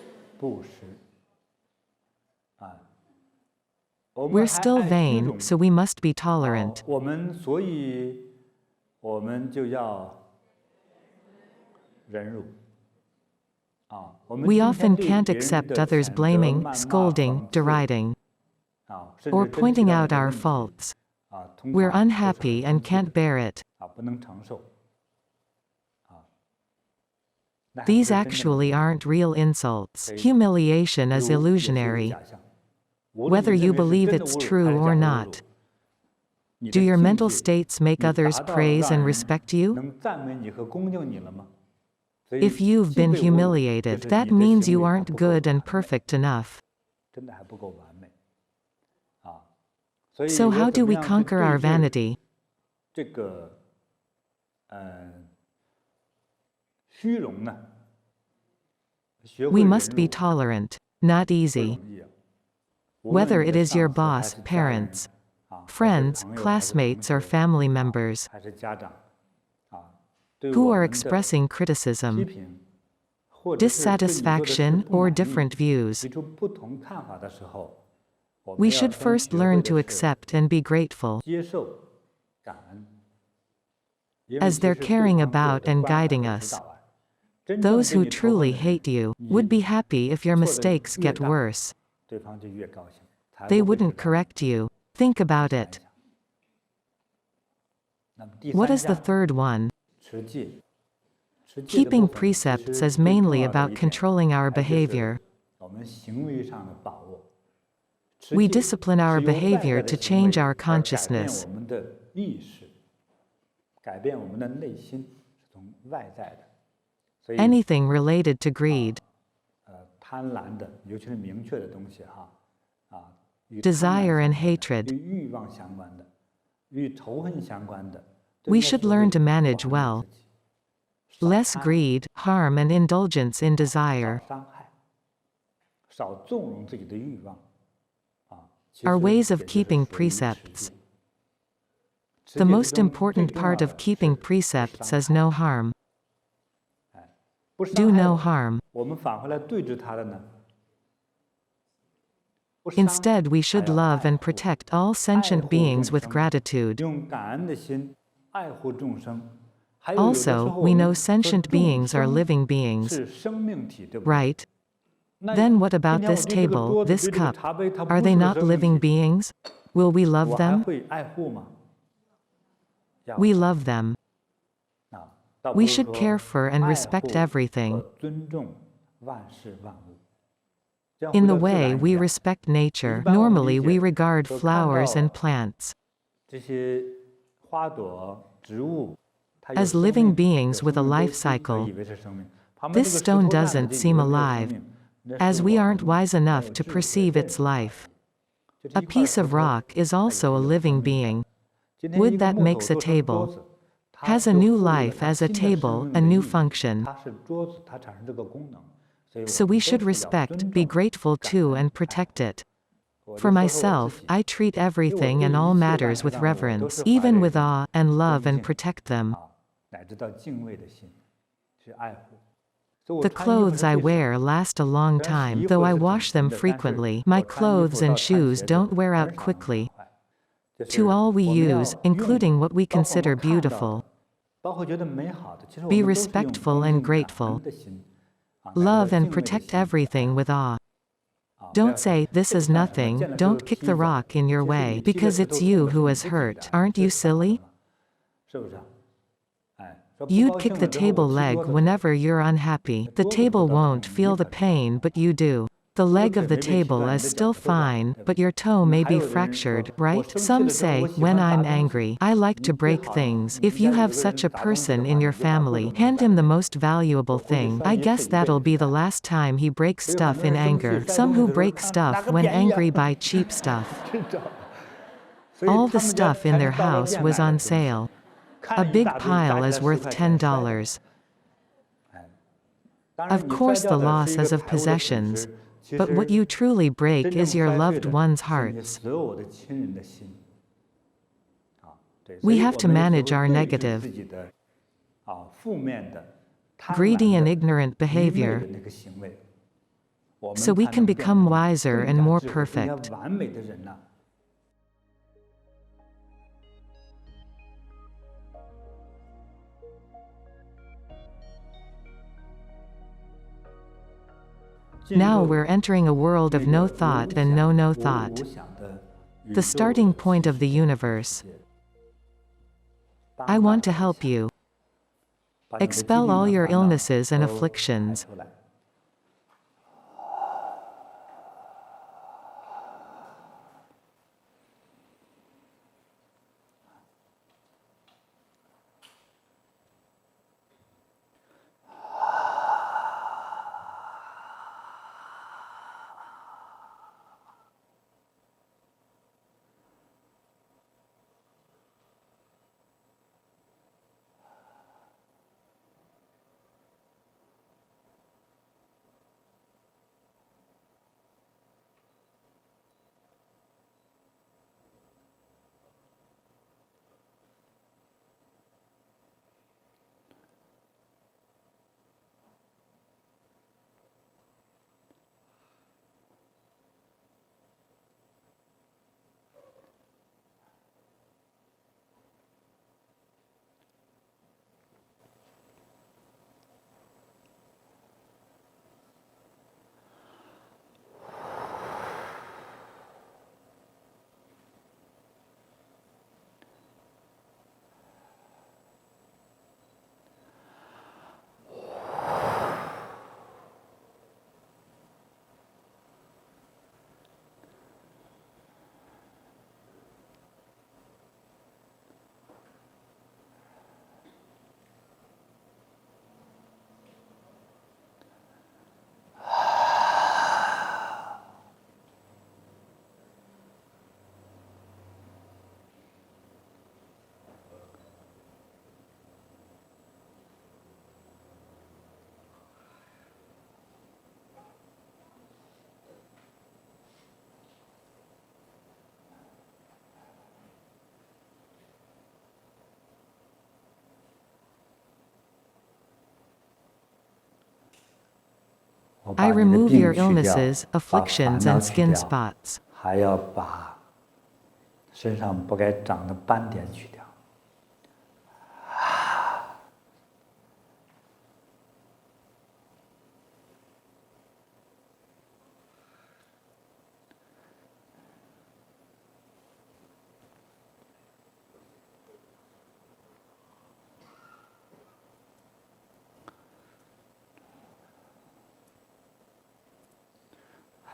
We're still vain, so we must be tolerant. We often can't accept others blaming, scolding, deriding, or pointing out our faults. We're unhappy and can't bear it. These actually aren't real insults. Humiliation is illusionary, whether you believe it's true or not. Do your mental states make others praise and respect you? If you've been humiliated, that means you aren't good and perfect enough. So how do we conquer our vanity? We must be tolerant. Not easy. Whether it is your boss, parents, friends, classmates or family members who are expressing criticism, dissatisfaction, or different views, we should first learn to accept and be grateful, as they're caring about and guiding us. Those who truly hate you would be happy if your mistakes get worse. They wouldn't correct you. Think about it. What is the third one? Keeping precepts is mainly about controlling our behavior. We discipline our behavior to change our consciousness. Anything related to greed, desire and hatred, we should learn to manage well. Less greed, harm and indulgence in desire are ways of keeping precepts. The most important part of keeping precepts is no harm. Do no harm. Instead, we should love and protect all sentient beings with gratitude. Also, we know sentient beings are living beings, right? Then what about this table, this cup? Are they not living beings? Will we love them? We love them. 倒不 We 是 should 说 care for and 爱 respect 护 everything. 和尊重万事万物。这样 In 回 the 到自 way 然 we 一样， respect nature, 一般我们 normally 理 we 解 regard 说看 flowers 到 and plants 这些花朵、植物，它有 as 生 living 命，有 beings with a 生命周 life 期，就 cycle. 以为是生命。旁边 This 这个石 stone 头站着 doesn't 就以 seem 为没有生 alive, 命，那 as 是 we 我 aren't 们 wise 没 enough 有 to 智慧 perceive 认 its 识它。 life. 就这 A 一块 piece 石 of 头， rock is 它也 also a 是有生 living 命的。 being. 今天一 Wood 个 that 木头 makes a 做成桌 table 子，它 has a 就 new 赋予了 life 它 as a 新的生 table, 命 a 的 new 意义。 function. 它是桌子，它产生这个功能，所以我 So 们 we 都 should 是要 respect, 尊 be 重、 grateful 感 to, 恩、 and 爱 protect 护。 it. 我 For 就说说我自 myself, 己， I treat 因为我 everything 对 and 一 all 切 matters 万 with 事万物，我都 reverence, 是怀 even 着一 with 种 awe, and love 恭 and 敬 protect them. 乃至到敬畏的心去爱护。所以我 The 穿衣服 clothes 是 I 最少 wear 的。 last a long 虽然洗 time, 衣 though 服 I 是整 wash 齐 them 的，但是 frequently. My 我穿衣服 clothes 到 and 穿 shoes 鞋子 don't wear 很 out 少能 quickly. 坏。就 To 是 all we 我们 use, 要用 including what we 包括我 consider 们看到 beautiful. 的，包括觉得美好的，其实我 Be 们都是用 respectful 恭 and 敬感 grateful. 恩的心乃至 Love 到 and 敬畏的 protect 心去爱 everything 护。 with awe. 不要 Don't say, this 这个 is 像什么？ nothing, 见了之后 don't kick 踢 the 走， rock in your 其实 way, 你踢的 because 石头 it's 痛 you 的是 who 你 was 自己 hurt, 的， aren't 这 you 是打的 silly? 嘛？是不是？哎，说不 You'd 高 kick 兴 the 了之后我 table 踢 leg 桌子， whenever you're unhappy. The 桌子不 table 知道 won't 痛，你 feel the 可知道？ pain, but you do. The 一个 leg 腿 of the 没被踢 table 断，你 is 的脚 still 都软了， fine, 对不 but 对？ your toe 你 may 还 be 有的人说， fractured, 我 right? 生气 Some 的时候，我 say, 喜 when 欢砸 I'm 东西。 angry, I like 你 to 最 break 好， things. 你 If 家 you 里有 have 个人 such a 砸东西的 person 话， in 你 your 就把各 family, 种的 hand 摆 him the 在那里， most most valuable 我估计 thing. 摔 I 一次 guess 一辈 that'll 子 be 就 the 完了。 last time he breaks 所以很 stuff 多 in 人生气 anger. 摔 Some 东西 who 的时候， break 看 stuff 哪个 when 便宜啊， angry buy cheap stuff. 真的。所以 All 他 the 们家 stuff in 才 their 能到了 house 店 was 买的 on 东西， sale. 看 A 了一 big 大堆，加 pile 起来 is 10 worth 块钱摔的。 $10. 哎，当 Of 然你摔 course, 掉 the 的是 loss 一个 is of 财物的损 possessions, 失，其 but what 实 you truly 真 break 正 is your 摔碎 loved 的 one's 是你 hearts. 所有的亲人的心。对，所 We 以 have 我 to 们也学 manage 会 our 对峙 negative, 自己的负面的、贪 greedy 婪 and 的、 ignorant 愚昧 behavior, 的那个行为，我们 so we 才 can 能变 become 成 wiser 更 and 加 more 智慧、更加 perfect. 完美的人呐。进 Now 入 we're entering a world 那 of 个 no 无 thought 想 and no 无 thought, 想的宇 the 宙 starting 的 point 新 of the 世界 universe. 世界 I 帮 want 助 to 你一 help 下 you. 把你的疾 Expel 病 all 啊 your 烦恼 illnesses and 都排 afflictions. 出来。我把 I 你的 remove 病 your 去掉， illnesses, 把 afflictions, 烦恼 and 去 skin 掉， spots. 还要把身上不该长的斑点去掉。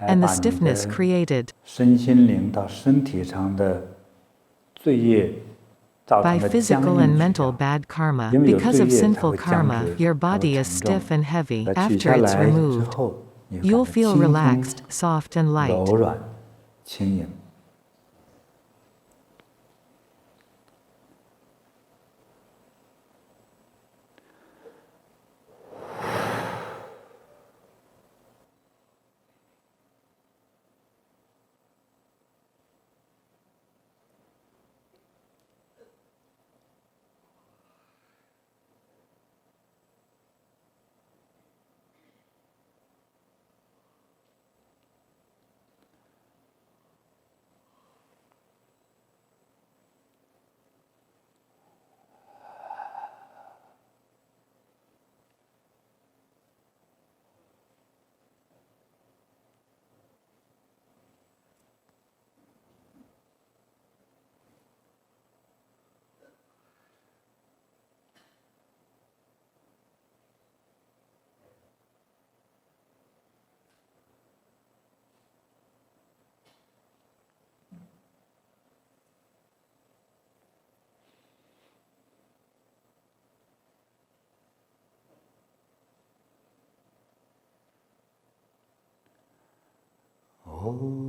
and the stiffness created 身心灵到身体上的罪业造 by 成的僵 physical 硬 and 取 mental 掉。 bad karma. 因为有 Because 罪 of 业才 sinful 会僵 karma, 直， your 才会 body 沉 is 重。 stiff and heavy 把它取 after 下 it's 来之 removed. 后，你会 You'll 感到 feel 轻松、 relaxed, soft and light. 柔软、轻盈。Oh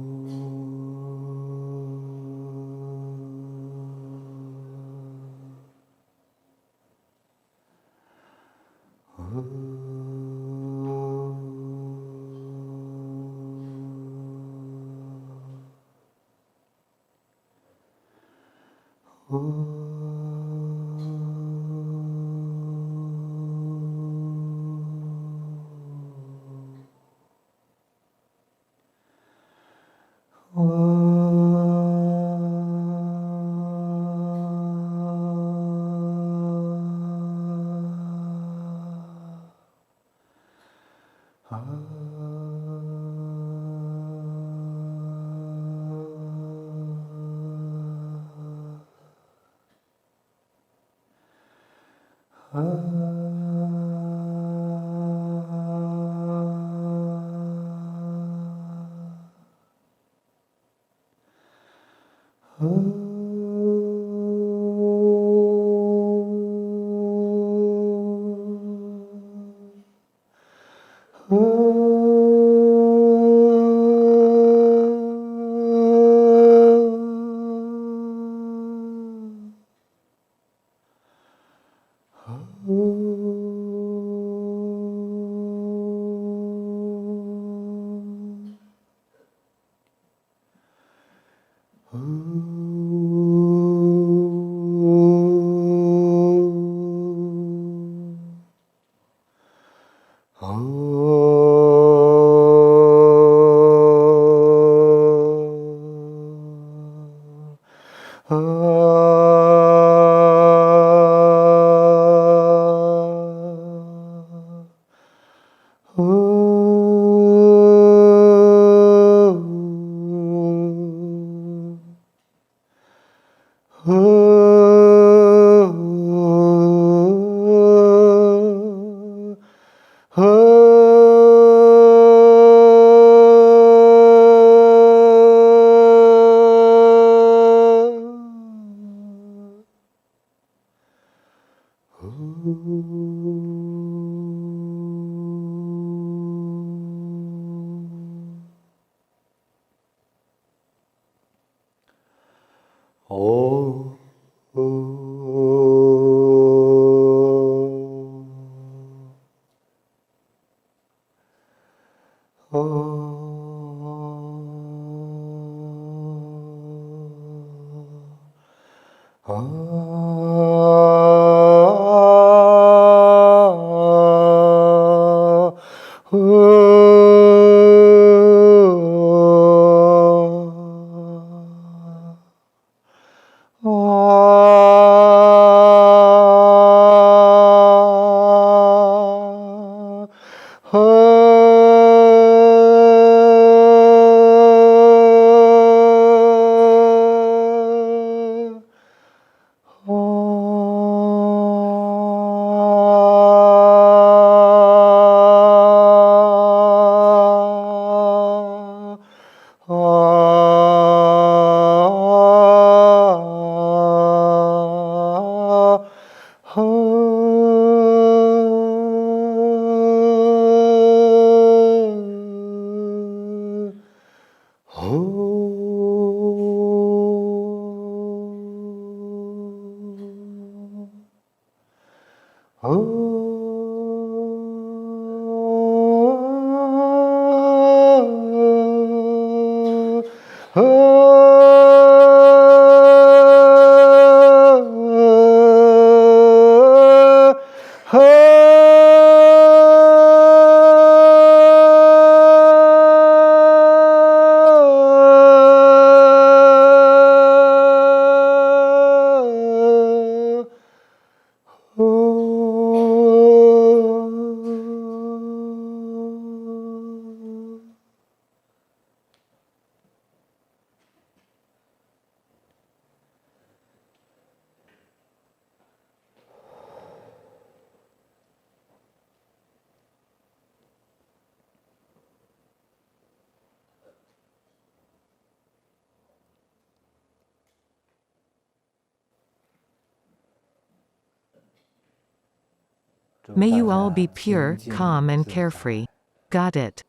May you all be pure, calm and carefree. Got it.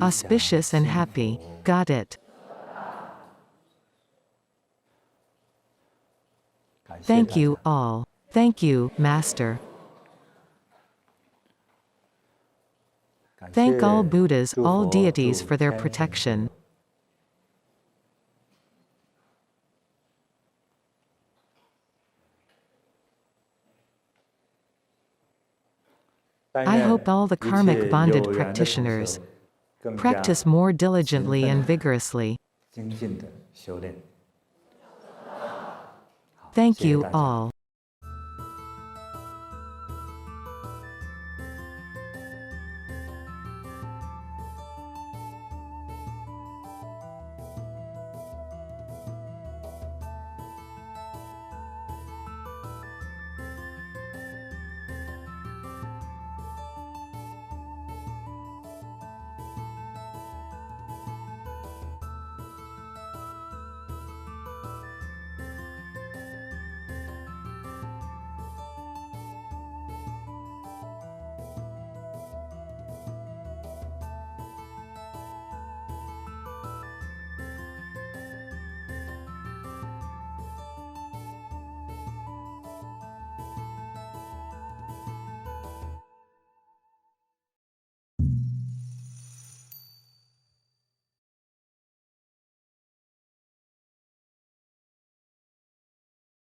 Auspicious and happy. Got it. Thank you, all. Thank you, Master. Thank all Buddhas, all deities for their protection. I hope all the karmic bonded practitioners practice more diligently and vigorously. Thank you, all.